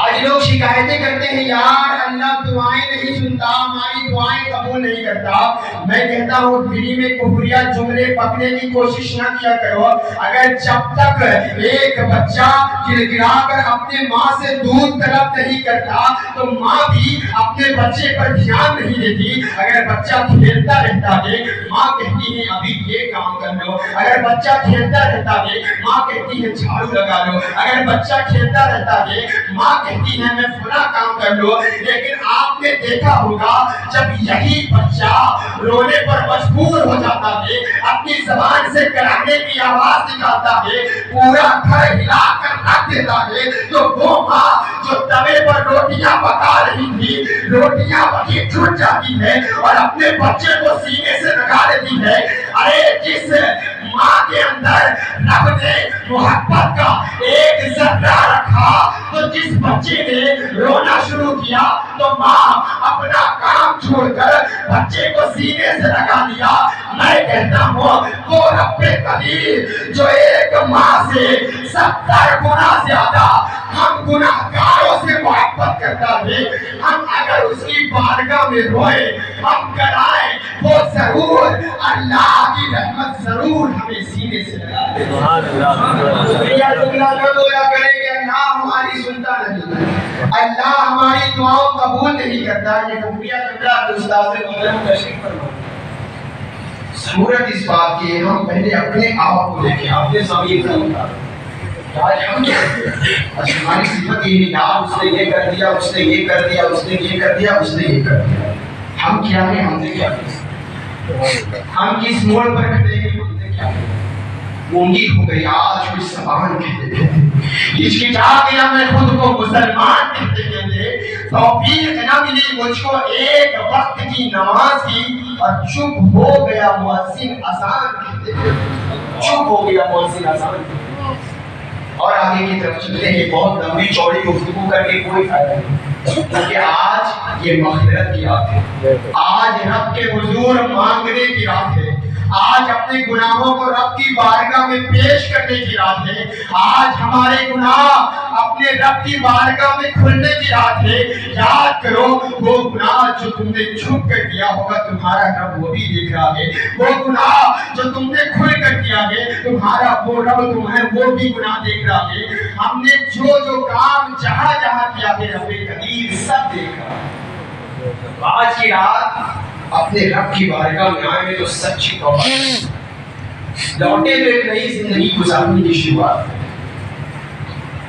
آج لوگ شکایتیں کرتے ہیں یار اللہ دعائیں نہیں سنتا، ہماری دعائیں قبول نہیں کرتا۔ میں کہتا ہوں دلی میں کفریہ جملے پکنے کی کوشش نہ کیا کرو، اگر جب تک ایک بچہ گڑگڑا کر اپنے ماں سے دودھ طلب نہیں کرتا تو ماں بھی اپنے بچے پر دھیان نہیں دیتی۔ اگر بچہ کھیلتا رہتا ہے ماں کہتی ہے ابھی یہ کام کر لو، اگر بچہ کھیلتا رہتا ہے ماں کہتی ہے جھاڑو لگا لو، اگر بچہ کھیلتا رہتا ہے ماں کہتی ہے میں فلاں کام کر لو۔ لیکن آپ نے دیکھا ہوگا جب یہی بچہ رونے پر مجبور ہو جاتا ہے، اپنی زبان سے کرانے کی آواز نکالتا ہے، پورا گھر ہلا کر رکھ دیتا ہے، تو وہ ماں جو توے پر روٹیاں پکا رہی تھی روٹیاں وہی چھوٹ جاتی ہے اور اپنے بچے کو سینے سے لگا دیتی ہے۔ ارے جس ماں کے اندر رب نے محبت کا ایک ذرہ رکھا تو جس بچے نے رونا شروع کیا تو ماں اپنا کام چھوڑ کر بچے کو سینے سے لگا لیا۔ میں کہتا ہوں وہ رب قدیر جو ایک ماں سے 70 گنا زیادہ ہم گناہگاروں سے محبت کرتا ہے، ہم اگر اس کی بارگاہ میں روئے ہم کرائیں وہ ضرور اللہ کی رحمت ضرور ہمیں سینے سے لگا دے۔ یہ جملہ نہ بولا کریں کہ اللہ ہماری سنتا نہیں، اللہ ہماری دعاؤں قبول نہیں کرتا، یہ کفریہ جملہ استاد محترم تشریف فرمائیں۔ ضرورت اس بات کی ہے ہم پہلے اپنے آپ کو دیکھیں، اپنے ضمیر کا مطابق۔ آج ہم ہماری صفت یہ ہے یار اس نے یہ کر دیا، اس نے یہ کر دیا، اس نے یہ کر دیا، اس نے یہ کر دیا۔ ہم کیا ہیں، ہم نے کیا کیا؟ ہم کس موڑ پر کھڑے ہیں بولتے کیا گونگی ہو گئی آج کوئی زبان کہتے کہتے ہچکچا گیا میں خود کو مسلمان کہتے کہتے توفیق نہ ملی مجھ کو ایک وقت کی نماز کی اور چپ ہو گیا مؤذن اذان کہتے کہتے چپ ہو گیا مؤذن اذان اور آگے کی طرف چلتے ہیں بہت لمبی چوڑی گفتگو کر کے کوئی فائدہ نہیں کیونکہ آج یہ مغفرت کی رات ہے آج رب کے حضور مانگنے کی رات ہے آج اپنے گناہوں کو رب کی بارگاہ میں پیش کرنے کی رات ہے آج ہمارے گناہ اپنے رب کی بارگاہ میں کھلنے کی رات ہے یاد کرو وہ گناہ جو تم نے چھپ کر کیا ہوگا تمہارا رب وہ بھی دیکھ رہا ہے وہ گناہ جو تم نے کھل کر کیا ہے تمہارا وہ رب تمہیں وہ بھی گناہ دیکھ رہا ہے ہم نے جو کام جہاں جہاں کیا ہے رب قدیر سب دیکھ رہا آج کی رات اپنے رب کی بارگاہ میں آئے میں تو سچی توبہ لوٹے تو ایک نئی زندگی گزارنے کی شروعات ہے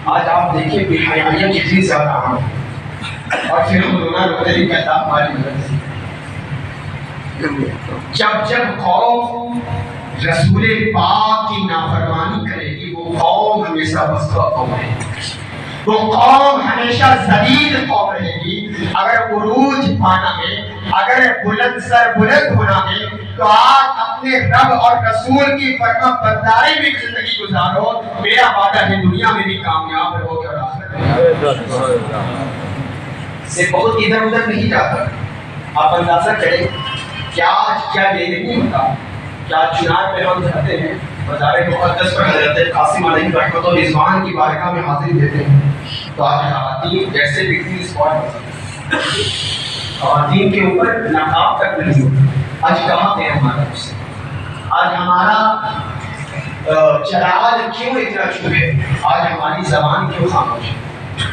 آج آپ دیکھیں بے حیائیاں کتنی زیادہ عام اور پھر ہم رونا روتے ہیں کہتا ہماری مدد سے جب قوم رسول پاک کی نافرمانی کرے گی وہ قوم ہمیشہ رسوا قوم رہے گی وہ قوم ہمیشہ ذلیل قوم رہے گی اگر عروج پانا ہے اگر بلند سر بلند ہونا ہے تو آج اپنے رب اور رسول کی فرما برداری میں زندگی گزارو میرا وعدہ ہے دنیا میں بھی کامیاب رہو گے اور آخرت میں سے بہت ادھر ادھر نہیں جاتا آپ اندازہ کریں کیا آج کیا یہ نہیں ہوتا کیا چنار پہ ہم جاتے ہیں بازار مقدس پر حضرت قاسم علیہ رحمۃ اللہ رضوان کی بارگاہ میں حاضری دیتے ہیں تو آج خواتین جیسے پکنک اسپاٹ خواتین کے اوپر نقاب تک نہیں ہوتا آج کہاں ہے ہمارا اس آج ہمارا چراغ کیوں اتنا چپ ہے آج ہماری زبان کیوں خاموش ہے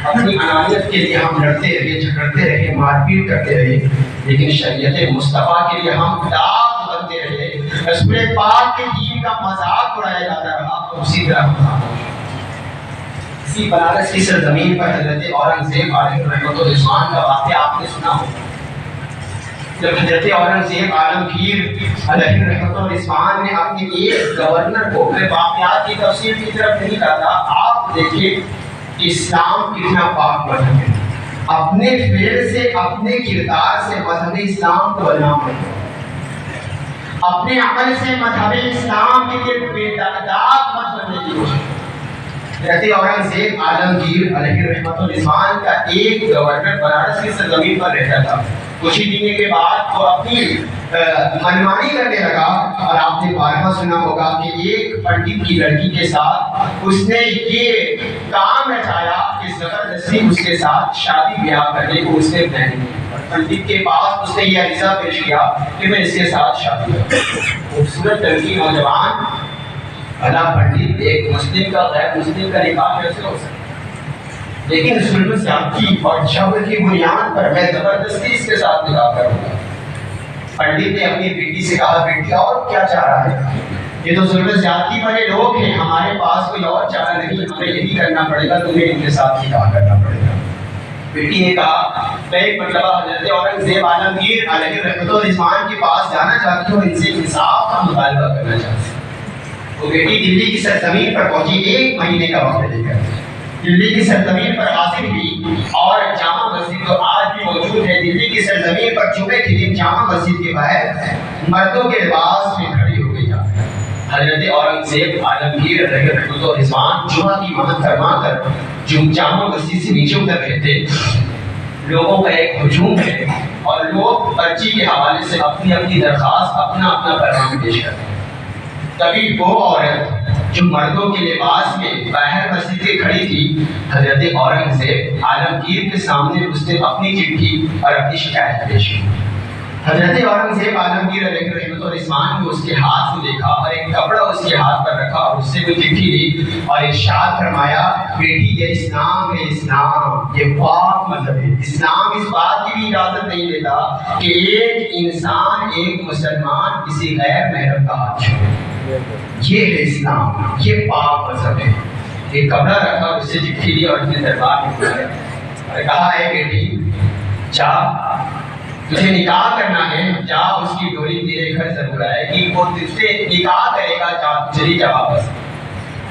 اپنی انانیت کے لیے ہم لڑتے رہے جھگڑتے رہے مار پیٹ کرتے رہے لیکن شریعت مصطفیٰ کے لیے ہم داغ بنتے رہے رسول پاک کے دین کا مذاق اڑایا جاتا رہا اسی طرح ہم خاموش اسی بنارس کی سرزمین پر حضرت اورنگزیب علیہ رحمۃ اللہ کا واقعہ آپ نے سنا ہو جب حضرت اورنگزیب عالمگیر علیہ رحمۃ اللہ نے اپنے ایک گورنر کو میں واقعات کی تفصیل کی طرف نہیں جاتا آپ دیکھیں اسلام کتنا پاک مذہب ہے اپنے فعل سے اپنے کردار سے مذہب اسلام کو بدنام کرتے اپنے عمل سے مذہب اسلام کے لیے بے داغ مت بننے کی کوشش حضرت اورنگزیب عالمگیر علیہ رحمۃ اللہ کا ایک گورنر بنارس کی سرزمین پر رہتا تھا کچھ ہی دن کے بعد وہ اپنی منمانی کرنے لگا اور آپ نے بارہا سنا ہوگا کہ ایک پنڈت کی لڑکی کے ساتھ اس نے یہ کام رچایا کہ زبردستی اس کے ساتھ شادی بیاہ کرنے کو اس نے پلان کیا پنڈت کے پاس اس نے یہ عریضہ پیش کیا کہ میں اس کے ساتھ شادی کروں خوبصورت لڑکی نوجوان بھلا پنڈت ایک مسلم کا غیر مسلم کا نکاح کیسے ہو سکتا لیکن ظلم زیادتی اور جبر کی بنیاد پر میں زبردستی اس کے ساتھ نکاح کروں گا پنڈت نے اپنی بیٹی سے کہا بیٹی اور کیا چاہ رہا ہے یہ تو ظلم زیادتی والے لوگ ہیں ہمارے پاس کوئی اور چارہ نہیں ہمیں یہی کرنا پڑے گا تمہیں ان کے ساتھ نکاح کرنا پڑے گا بیٹی نے کہا میں ایک مرتبہ حضرت اورنگزیب عالمگیر علیہ رحمۃ اللہ کے پاس جانا چاہتی ہوں ان سے انصاف کا مطالبہ کرنا چاہتی ہوں وہ بیٹی دلی کی سرزمین پر پہنچی ایک مہینے کا وقت لے کر دلی کی سرزمین پر حاضر ہوئی اور جامع مسجد جو آج بھی موجود ہے دلی کی سرزمین پر جمعے کے دن جامع مسجد کے باہر مردوں کے لباس میں کھڑی ہو گئی حضرت اورنگزیب عالمگیر علیہ رحمۃ اللہ جمعہ کی مہم فرما کر جامع مسجد سے نیچے اتر رہے تھے لوگوں کا ایک ہجوم ہے اور لوگ پرچی کے حوالے سے اپنی اپنی درخواست اپنا پیغام پیش کرتے ہیں تبھی وہ عورت جو مردوں کے لباس میں باہر مسجد کے کھڑی تھی حضرت اورنگزیب عالمگیر کے سامنے اس نے اپنی چٹھی اور اپنی شکایت پیش کی حضرت اورنگزیب عالمگیر علیہ رحمۃ اللہ نے اس کے ہاتھ کو دیکھا اور ایک کپڑا اس کے ہاتھ پر رکھا اور اس سے کوئی چٹھی لی اور ارشاد فرمایا بیٹی یہ اسلام ہے اسلام یہ پاک مذہب ہے اسلام اس بات کی بھی اجازت نہیں دیتا کہ ایک انسان ایک مسلمان کسی غیر محرم کا ہاتھ چھوڑے یہ ہے اسلام یہ پاک مذہب ہے ایک کپڑا رکھا اس سے چٹھی لی اور اپنے دربار میں بلایا اور کہا ہے بیٹی جا تجھے نکاح کرنا ہے، جا اس کی ڈولی تیرے گھر ضرور آئے گی، وہ تجھ سے نکاح کرے گا، چلی جا واپس۔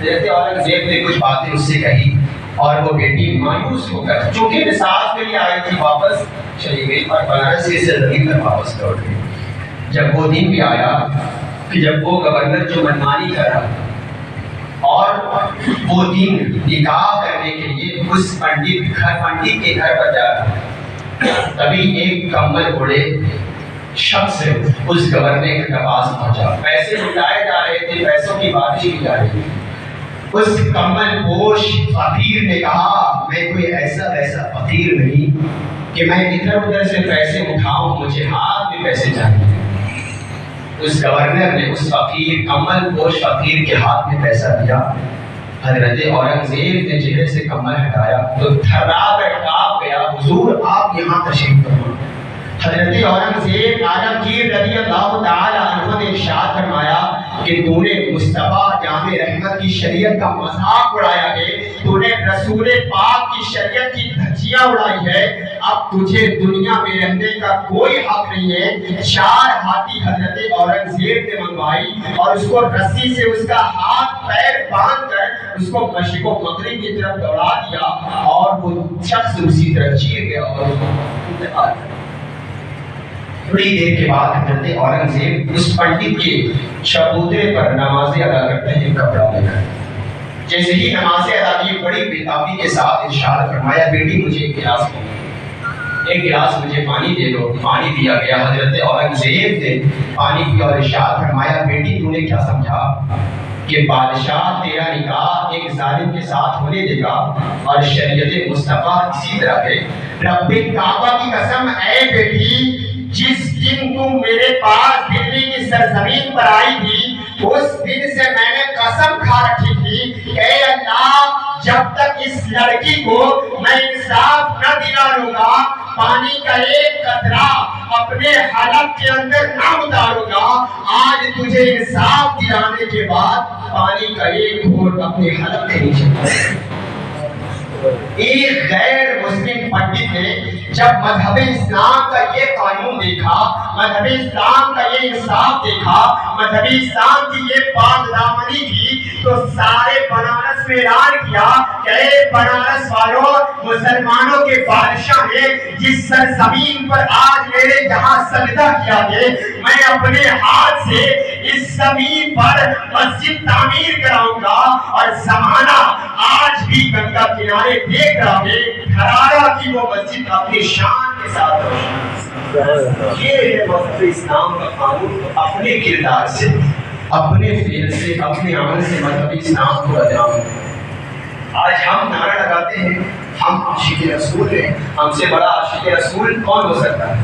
حضرت اورنگزیب نے کچھ باتیں اس سے کہی اور وہ بیٹی مایوس ہو کر چونکہ نصاب کے لیے آئی تھی واپس چلی گئی اور بنارس کی سرزمین پر واپس لوٹ گئی۔ جب وہ دن بھی آیا کہ جب وہ گورنر جو منمانی کر رہا اور وہ دن نکاح کرنے کے لیے اس پنڈت کے گھر پر جا رہا، تبھی ایک کمل اوڑھے شخص اس گورنر کے پاس پہنچا۔ پیسے لٹائے جا رہے تھے، پیسوں کی بارش کی جا رہی تھی۔ اس کمل پوش فقیر نے کہا میں کوئی ایسا ویسا فقیر نہیں کہ میں ادھر ادھر سے پیسے اٹھاؤں، مجھے ہاتھ میں پیسے چاہیے۔ اس گورنر نے اس فقیر کمل پوش فقیر کے ہاتھ میں پیسہ دیا۔ حضرت اورنگزیب نے چہرے سے کمل ہٹایا تو تھرا کر کانپ گیا، حضور آپ یہاں تشریف فرما۔ حضرت اورنگزیب عالمگیر رضی اللہ تعالی عنہ نے ارشاد فرمایا کہ تو نے مصطفیٰ جامع رحمت کی شریعت کا مذاق اڑایا ہے، تو نے رسول پاک کی شریعت کی دھجیاں اڑائی ہے، اب تجھے دنیا میں رہنے کا کوئی حق نہیں ہے۔ 4 ہاتھی حضرت اورنگزیب نے منگوائی اور اس کو رسی سے اس کا ہاتھ پیر باندھ کر اس کو مشرق و مغرب کی طرف دوڑا دیا اور وہ شخص اسی طرح چیر گیا اور انتقال کر۔ تھوڑی دیر کے بعد حضرت اورنگزیب اس پنڈت کے چبوترے پر نمازیں ادا کرتے ہیں کپڑا لے کر۔ جیسے ہی نمازیں ادا کی بڑی بےتابی کے ساتھ ارشاد فرمایا بیٹی مجھے ایک گلاس مجھے پانی دے دو۔ پانی دیا گیا۔ حضرت اورنگزیب نے پانی پیا اور ارشاد فرمایا بیٹی تو نے کیا سمجھا کہ بادشاہ تیرا نکاح ایک ظالم کے ساتھ ہونے دے گا اور شریعت مصطفیٰ اسی طرح ہے۔ رب کعبہ کی قسم اے بیٹی، جس دن تم میرے پاس دلی کی سرزمین پر آئی تھی اس دن سے میں نے قسم کھا رکھی تھی کہ اے اللہ جب تک اس لڑکی کو میں انصاف نہ دلا لوں گا، پانی کا ایک قطرہ اپنے حلق کے اندر نہ اتاروں گا۔ آج تجھے انصاف دلانے کے بعد پانی کا ایک گھونٹ اپنے حلق کے نیچے۔ ایک غیر مسلم پنڈت نے جب مذہب اسلام کا یہ قانون دیکھا، مذہب اسلام کا یہ انصاف دیکھا، مذہب اسلام کی یہ پاک دامنی کی، تو سارے بنارس میں اعلان کیا کہ اے بنارس والوں، مسلمانوں کے بادشاہ نے جس سرزمین پر آج میرے یہاں سجدہ کیا ہے، میں اپنے ہاتھ سے اس زمین پر مسجد تعمیر کراؤں گا۔ اور زمانہ آج بھی گنگا کنارے دیکھ رہا ہے دھرارا کی وہ مسجد اپنی شان کے ساتھ روشن۔ یہ ہے مذہب اسلام کا قانون۔ اپنے کردار سے، اپنے فعل سے، اپنے عمل سے مذہب اسلام کو بدنام کریں۔ آج ہم نعرہ لگاتے ہیں ہم عاشق رسول ہیں، ہم سے بڑا عاشق رسول کون ہو سکتا ہے؟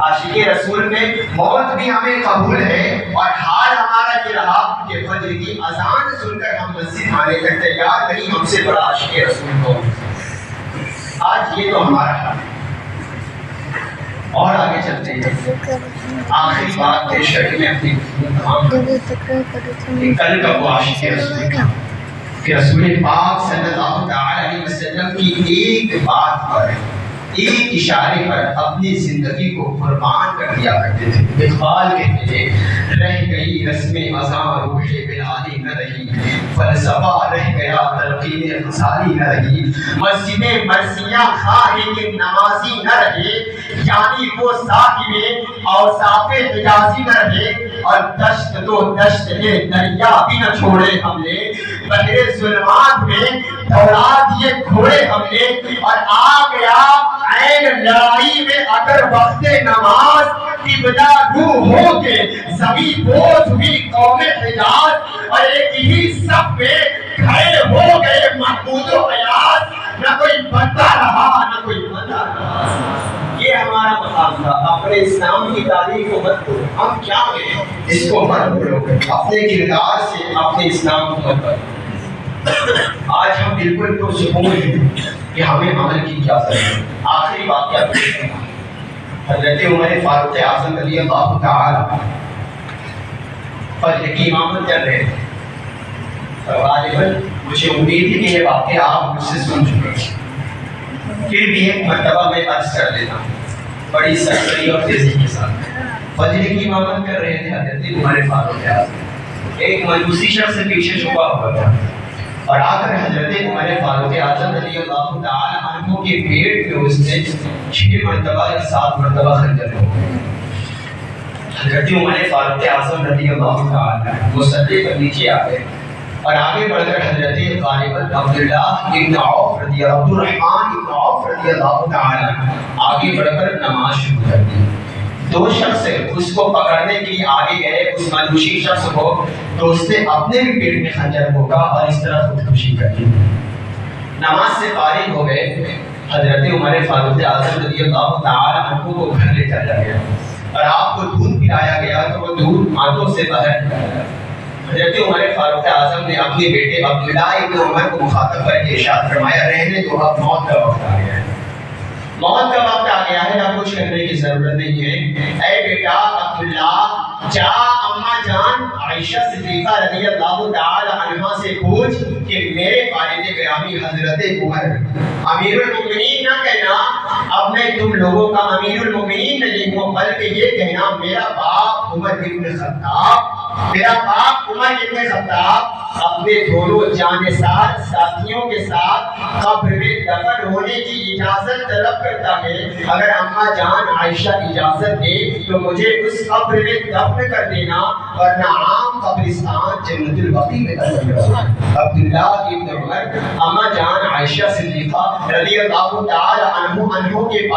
عاشق رسول میں موت بھی ہمیں قبول ہے اور حال ہمارا یہ رہا کہ فجر کی اذان سن کر ہم مسجد آنے کا تیار نہیں، ہم سے بڑا عاشق رسول کون؟ آج یہ تو ہمارا حال ہے۔ اور آگے چلتے ہیں، آخری بات پیش کر کے میں اپنی تمام کل کا وہ عاشق رسول کہ رسول پاک صلی اللہ تعالی علیہ وسلم کی ایک بات پر، ایک اشارے پر اپنی زندگی کو قربان کر دیا کرتے تھے۔ اقبال کہتے تھے رہ گئی رسم ازاں روح بلالی نہ رہی، فلسفہ رہ گیا تلقین غزالی نہ رہی، مسجد مرثیہ خواہ لیکن نمازی نہ رہے، یعنی وہ صاحب اوصاف حجازی نہ رہے، اور دشت تو دشت ہے دریا بھی نہ چھوڑے ہم نے، بحر ظلمات میں دوڑا دیے گھوڑے ہم نے، اور آ گیا عین لڑائی میں اگر وقت نماز ابدا روح ہو کے زمین بوجھ ہوئی قوم حجاز، اور ایک ہی صف میں کھڑے ہو گئے محمود و ایاز، نہ کوئی بندہ رہا نہ کوئی بندہ رہا۔ یہ ہمارا مقام تھا۔ اپنے اسلام کی تعلیم کو مت کرو، ہم کیا ہیں اس کو مت بولو، اپنے کردار سے اپنے اسلام کو مت کرو۔ آج ہم بالکل پرسکون ہیں کہ ہمیں عمل کی کیا ضرورت ہے۔ آخری واقعہ حضرت عمر فاروق اعظم رضی اللہ تعالی فجر کی امامت کر رہے تھے۔ غالباً مجھے امید ہے کہ یہ واقعہ آپ مجھ سے سن چکے ہیں، پھر بھی ایک مرتبہ میں عرض کر دیتا ہوں۔ بڑی سختی اور تیزی کے ساتھ فجر کی امامت کر رہے تھے حضرت عمر فاروق اعظم۔ ایک مجوسی شخص سے پیچھے چھپا ہوا تھا اور آ کر حضرت عمر فاروق اعظم رضی اللہ تعالی عنہ کے پیٹ پہ اس نے 6 مرتبہ یا 7 مرتبہ خنجر کو۔ حضرت عمر فاروق اعظم رضی اللہ تعالی عنہ وہ سجدے پر نیچے آ گئے اور آگے بڑھ کر حضرت غالباً عبداللہ ابن عوف رضی اللہ عبد الرحمن ابن عوف رضی اللہ تعالی عنہ آگے بڑھ کر نماز شروع کر دی۔ 2 شخص اس کو پکڑنے کے لیے آگے گئے اس مجوسی شخص کو، تو اس نے اپنے بھی پیٹ میں خنجر بھونکا اور اس طرح خودکشی کر دی۔ نماز سے فارغ ہو گئے، حضرت عمر فاروق اعظم رضی اللہ تعالی عنہ کو گھر لے جایا گیا اور آپ کو دودھ پلایا گیا تو وہ دودھ آنتوں سے باہر نکلا۔ حضرت عمر فاروق اعظم نے اپنے بیٹے عبداللہ ابن عمر کو مخاطب کر کے ارشاد فرمایا، رہنے دو، اب موت کا وقت آ گیا ہے، موت کا وقت آ گیا ہے، اب کچھ کرنے کی ضرورت نہیں ہے۔ اے بیٹا عبداللہ، جا اماں جان عائشہ صدیقہ رضی اللہ تعالی عنہا سے پوچھ کہ میرے والد گرامی حضرت عمر امیر المومنین نہ کہنا، اب میں تم لوگوں کا امیر المومنین نہیں ہوں، بلکہ یہ کہنا میرا باپ عمر ابن خطاب، میرا باپ عمر ابن خطاب اپنے دونوں جانثار ساتھیوں کے ساتھ قبر میں دفن ہونے کی اجازت طلب کرتا ہے۔ اگر اماں جان عائشہ اجازت دے تو مجھے اس قبر میں دفن کر دینا، ورنہ عام قبرستان جنت البقیع میں دفن کرنا۔ عبداللہ ابن عمر اماں جان عائشہ صدیقہ رضی اللہ تعالی عنہ کے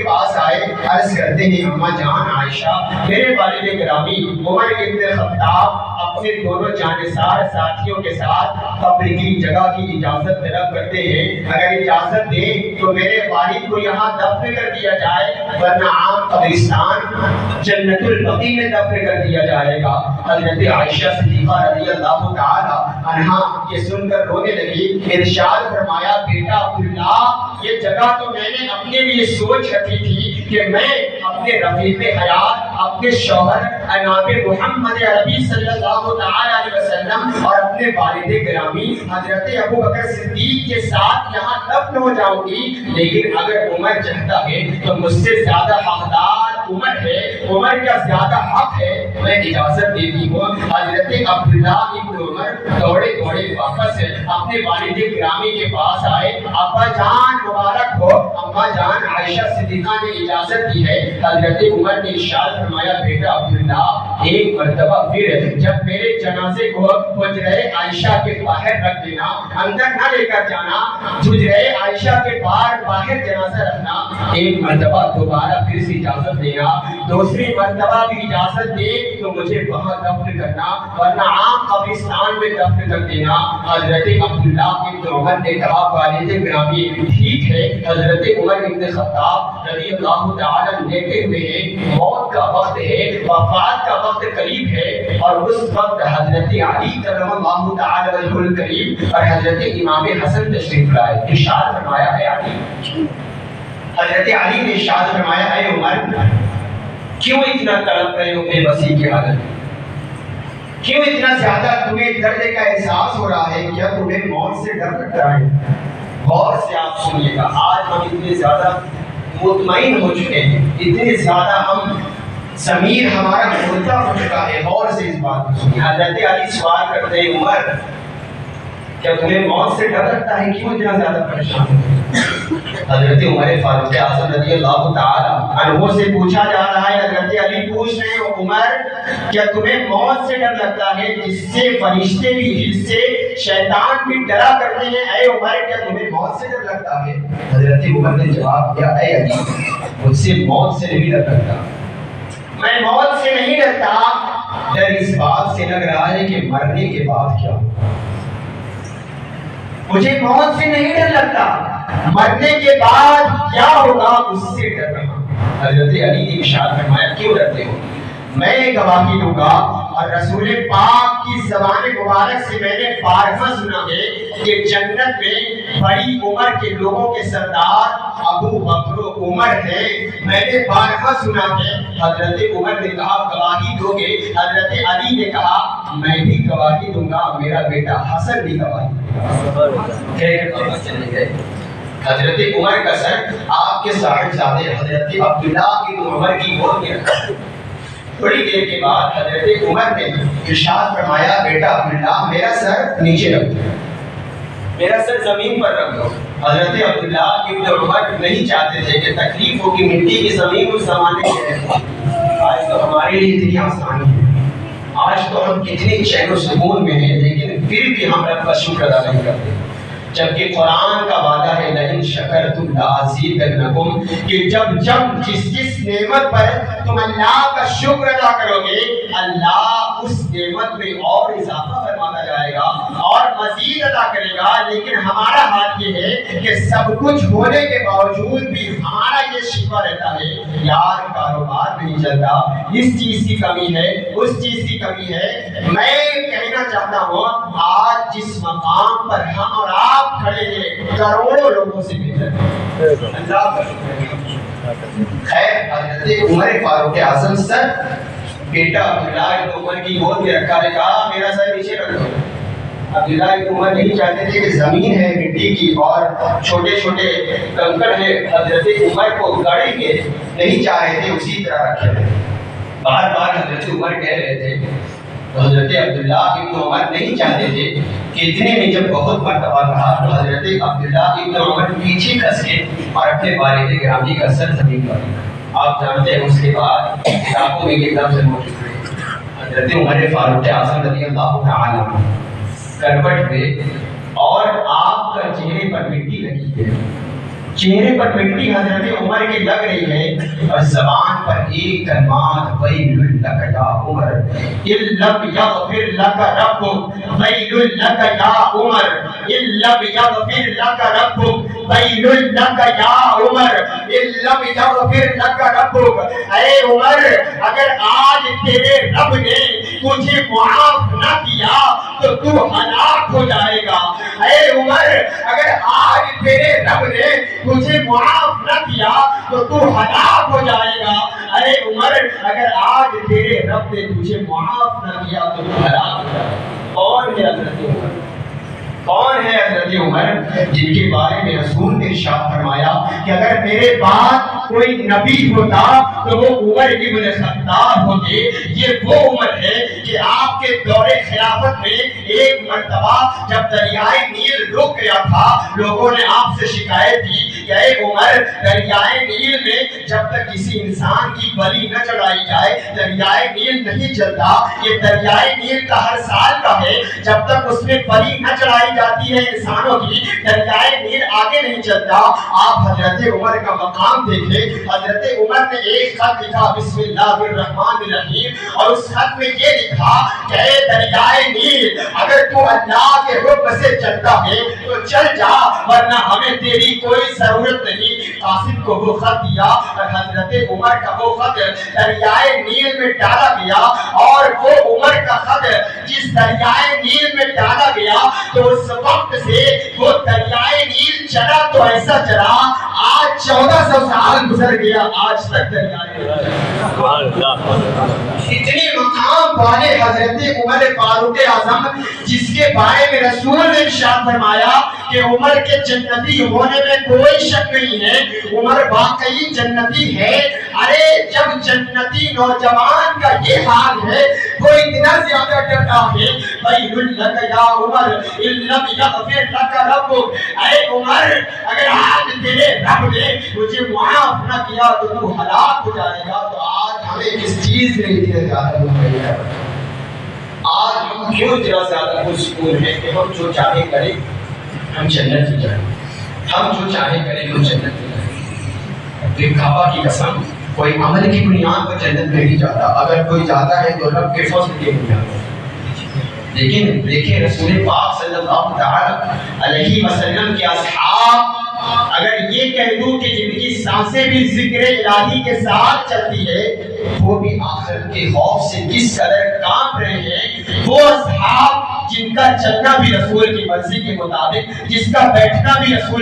پاس آئے، عرض کرتے ہیں اماں جان عائشہ، میرے والد گرامی عمر ابن خطاب اپنے دونوں جانثار ساتھیوں کے ساتھ قبر کی جگہ کی اجازت طلب کرتے ہیں، اگر اجازت دیں تو میرے والد کو یہاں دفن کر دیا جائے، ورنہ عام قبرستان جنت البقیع میں دفن کر دیا جائے گا۔ حضرت عائشہ صدیقہ رضی اللہ تعالی عنہا یہ سن کر رونے لگی، ارشاد فرمایا، بیٹا عبداللہ، یہ جگہ تو میں نے اپنے لیے سوچ رکھی تھی کہ میں اپنے رفیق حیات، اپنے شوہر جناب محمد عربی صلی اللہ تعالی علیہ وسلم اور اپنے والد گرامی حضرت ابو بکر صدیق کے ساتھ یہاں دفن ہو جاؤں گی، لیکن اگر عمر چاہتا ہے تو مجھ سے زیادہ حقدار عمر ہے، عمر کا زیادہ حق ہے، میں اجازت دیتی ہوں۔ حضرت عبداللہ ابن عمر دوڑے واپس اپنے والد گرامی کے پاس آئے، ابا جان مبارک ہو، اماں جان عائشہ صدیقہ نے اجازت دی ہے۔ حضرت عمر نے ارشاد فرمایا، بیٹا عبداللہ، ایک مرتبہ پھر جب میرے جنازے کو حجرہ عائشہ کے باہر رکھ دینا، اندر نہ لے کر جانا، حجرہ عائشہ کے باہر جنازہ رکھنا، ایک مرتبہ دوبارہ پھر سے اجازت دینا، دوسری مرتبہ بھی اجازت دے تو مجھے وہاں دفن کرنا، ورنہ عام قبرستان میں دفن کر دینا۔ حضرت عبداللہ ابن عمر نے کہا، والد گرامی ٹھیک ہے۔ حضرت عمر ابن خطاب رضی اللہ تعالی لیٹے ہوئے ہیں، موت کا وقت ہے، وفات کا وقت قریب ہے، اور اس وقت حضرت علی کرم اللہ تعالی وجہ الکریم اور حضرت امام حسن تشریف لائے۔ ارشاد فرمایا ہے علی، حضرت علی نے ارشاد فرمایا، اے عمر، کیوں اتنا تڑپ رہے ہو بے بسی کی حالت میں؟ کیوں اتنا زیادہ تمہیں درد کا احساس ہو رہا ہے؟ کیا تمہیں موت سے ڈر لگتا ہے؟ غور سے آپ سنیے گا، آج ہم اتنے زیادہ مطمئن ہو چکے ہیں، اتنے زیادہ ہم ضمیر ہمارا مردہ ہو چکا ہے۔ غور سے اس بات کو سنیے۔ حضرت علی سوال کرتے ہیں، عمر، کیا تمہیں موت سے ڈر لگتا ہے؟ کیوں اتنا زیادہ پریشان ہو؟ حضرت عمر فاروق اعظم رضی اللہ تعالی عنہ سے پوچھا جا رہا ہے، حضرت علی پوچھ رہے ہیں، عمر، کیا تمہیں موت سے ڈر لگتا ہے جس سے فرشتے بھی، جس سے شیطان بھی ڈرا کرتے ہیں؟ اے عمر، کیا تمہیں موت سے ڈر لگتا ہے؟ حضرت عمر نے جواب دیا، اے علی، مجھ سے موت سے نہیں ڈر لگتا، میں موت سے نہیں ڈرتا، ڈر اس بات سے لگ رہا ہے کہ مرنے کے بعد کیا ہوگا۔ مجھے موت سے نہیں ڈر لگتا، مرنے کے بعد کیا ہوگا اس سے ڈر رہا ہوں۔ حضرت علی نے ارشاد فرمایا، کیوں ڈرتے ہو؟ میں گواہی دوں گا اور رسول پاک کی زبان مبارک سے میں نے بارہا سنا ہے کہ جنت میں بڑی عمر کے لوگوں کے سردار ابو بکر و عمر ہیں۔ میں نے بارہا سنا ہے۔ حضرت عمر نے کہا، گواہی دو گے؟ حضرت علی نے کہا، میں بھی گواہی دوں گا، میرا بیٹا حسن بھی گواہی دوں گا۔ چلے گئے۔ حضرت عمر کا سر آپ کے صاحبزادے حضرت عبداللہ ابن عمر کی گود میں رکھا۔ تھوڑی دیر کے بعد حضرت عمر نے ارشاد فرمایا بیٹا عبداللہ میرا سر نیچے رکھ دو، میرا سر زمین پر رکھ دو۔ حضرت عبداللہ ابن عمر نہیں چاہتے تھے کہ تکلیف ہو کہ مٹی کی زمین اس زمانے میں آج تو ہمارے لیے اتنی آسانی ہے، آج تو ہم کتنے چین و سکون میں ہیں، لیکن پھر بھی ہم رب کا شکر ادا نہیں کرتے، جبکہ قرآن کا وعدہ ہے لئن شکرتم لازیدنکم، کہ جب جس نعمت پر تم اللہ کا شکر ادا کرو گے اللہ اس نعمت میں اور اضافہ فرماتا جائے گا اور مزید ادا کرے گا۔ لیکن ہمارا حال یہ ہے کہ سب کچھ ہونے کے باوجود بھی ہمارا یہ شکوہ رہتا ہے یار کاروبار نہیں چلتا، اس چیز کی کمی ہے، اس چیز کی کمی ہے۔ میں کہنا چاہتا ہوں آج جس مقام پر ہم اور آپ کھڑے ہیں کروڑوں لوگوں سے بہتر ہے، اللہ کا شکر ہے۔ خیر حضرت عمر فاروق اعظم سر بیٹا عبداللہ ابن عمر کی گود میں رکھا، نے کہا میرا سر نیچے رکھ دو۔ عبداللہ ابن عمر نہیں چاہتے تھے کہ زمین ہے مٹی کی اور چھوٹے چھوٹے کنکر ہے حضرت عمر کو گاڑی کے نہیں چاہے تھے اسی طرح رکھے تھے۔ بار بار حضرت عمر کہہ رہے تھے، حضرت عبداللہ ابن عمر نہیں چاہتے تھے کہ اتنے میں جب بہت مرتبہ کہا تو حضرت عبداللہ ابن عمر پیچھے کس کے اور اپنے والد گرامی کا سر زمین پر رکھا۔ آپ جانتے ہیں اس کے بعد کتابوں میں یہ لفظ موجود ہے، حضرت عمر فاروق اعظم رضی اللہ تعالی عنہ کروٹ ہوئے اور آپ کا چہرے پر مٹی لگی ہے، چہرے پر مٹی حضرت عمر کی لگ رہی ہے اور زبان پر ایک کلمات ویل لک یا عمر ان لم یغفر لک ربک ویل لک یا عمر ان لم یغفر لک ربک ویل لک یا عمر ان لم یغفر لک ربک۔ اے عمر اگر آج تیرے رب نے تجھے معاف نہ کیا تو تو ہلاک ہو جائے گا۔ اے عمر اگر آج تیرے رب نے تجھے معاف نہ کیا تو تو ہلاک ہو جائے گا۔ ارے عمر اگر آج تیرے رب نے تجھے معاف نہ کیا تو تو ہلاک ہو جائے گا۔ کون ہے حضرت عمر؟ کون ہے حضرت عمر جن کے بارے میں رسول نے ارشاد فرمایا کہ اگر میرے بعد کوئی نبی ہوتا تو وہ عمر ابن خطاب ہوتے۔ یہ وہ عمر ہے کہ آپ کے دور خلافت میں ایک مرتبہ جب دریائے نیل رک گیا تھا لوگوں نے آپ سے شکایت کی کہ اے عمر دریائے نیل میں جب تک کسی انسان کی بلی نہ چڑھائی جائے دریائے نیل نہیں چلتا۔ یہ دریائے نیل کا ہر سال کا ہے، جب تک اس میں بلی نہ چڑھائی جاتی ہے انسانوں کی دریائے نیل آگے نہیں چلتا۔ آپ حضرت عمر کا مقام دیکھیں، حضرت عمر نے ایک خط لکھا بسم اللہ الرحمن الرحیم اور اس خط میں یہ لکھا کہ اے دریائے نیل اگر تو اللہ کے حکم سے چلتا ہے تو چل جا ورنہ ہمیں تیری کوئی ضرورت نہیں۔ قاسم کو وہ خط دیا اور حضرت عمر کا وہ خط دریائے نیل میں ڈالا گیا اور وہ عمر کا خط جس دریائے نیل میں ڈالا گیا تو اس وقت سے وہ دریائے نیل چلا تو ایسا چلا آج 1400 سال گزر گیا آج تک دریائے اتنی مقام والے حضرت عمر فاروق اعظم جس کے بارے میں رسول نے ارشاد فرمایا کہ عمر کے جنتی ہونے میں کوئی شک نہیں ہے، عمر واقعی جنتی ہے۔ ارے جب جنتی نوجوان کا یہ حال ہے وہ اتنا زیادہ ڈرتا ہے ویل لک یا عمر ان لم یغفر لک ربک۔ اے عمر اگر آج تیرے رب نے مجھے معاف نہ کیا تو تو ہلاک ہو جائے گا۔ تو آج ہمیں کس چیز میں اتنے زیادہ دکھ ہے؟ آج ہم کیوں اتنا زیادہ پرسکون ہیں کہ ہم جو چاہے کریں ہم جنت میں جائیں، ہم جو چاہے کریں ہم جنت میں جائیں۔ پھر کعبہ کی قسم کوئی عمل کی بنیاد پر جنت میں نہیں جاتا، اگر کوئی جاتا ہے تو رب کے فضل کی بنیاد پر۔ لیکن دیکھیں رسول پاک صلی اللہ تعالی علیہ وسلم کے اصحاب اگر یہ کہہ دوں کہ جن کی سانسیں بھی ذکر الہی کے ساتھ چلتی ہے وہ بھی آخرت کے خوف سے کس قدر کانپ رہے ہیں، وہ اصحاب جن کا چلنا بھی رسول کی مرضی کے مطابق، جس کا بیٹھنا بھی رسول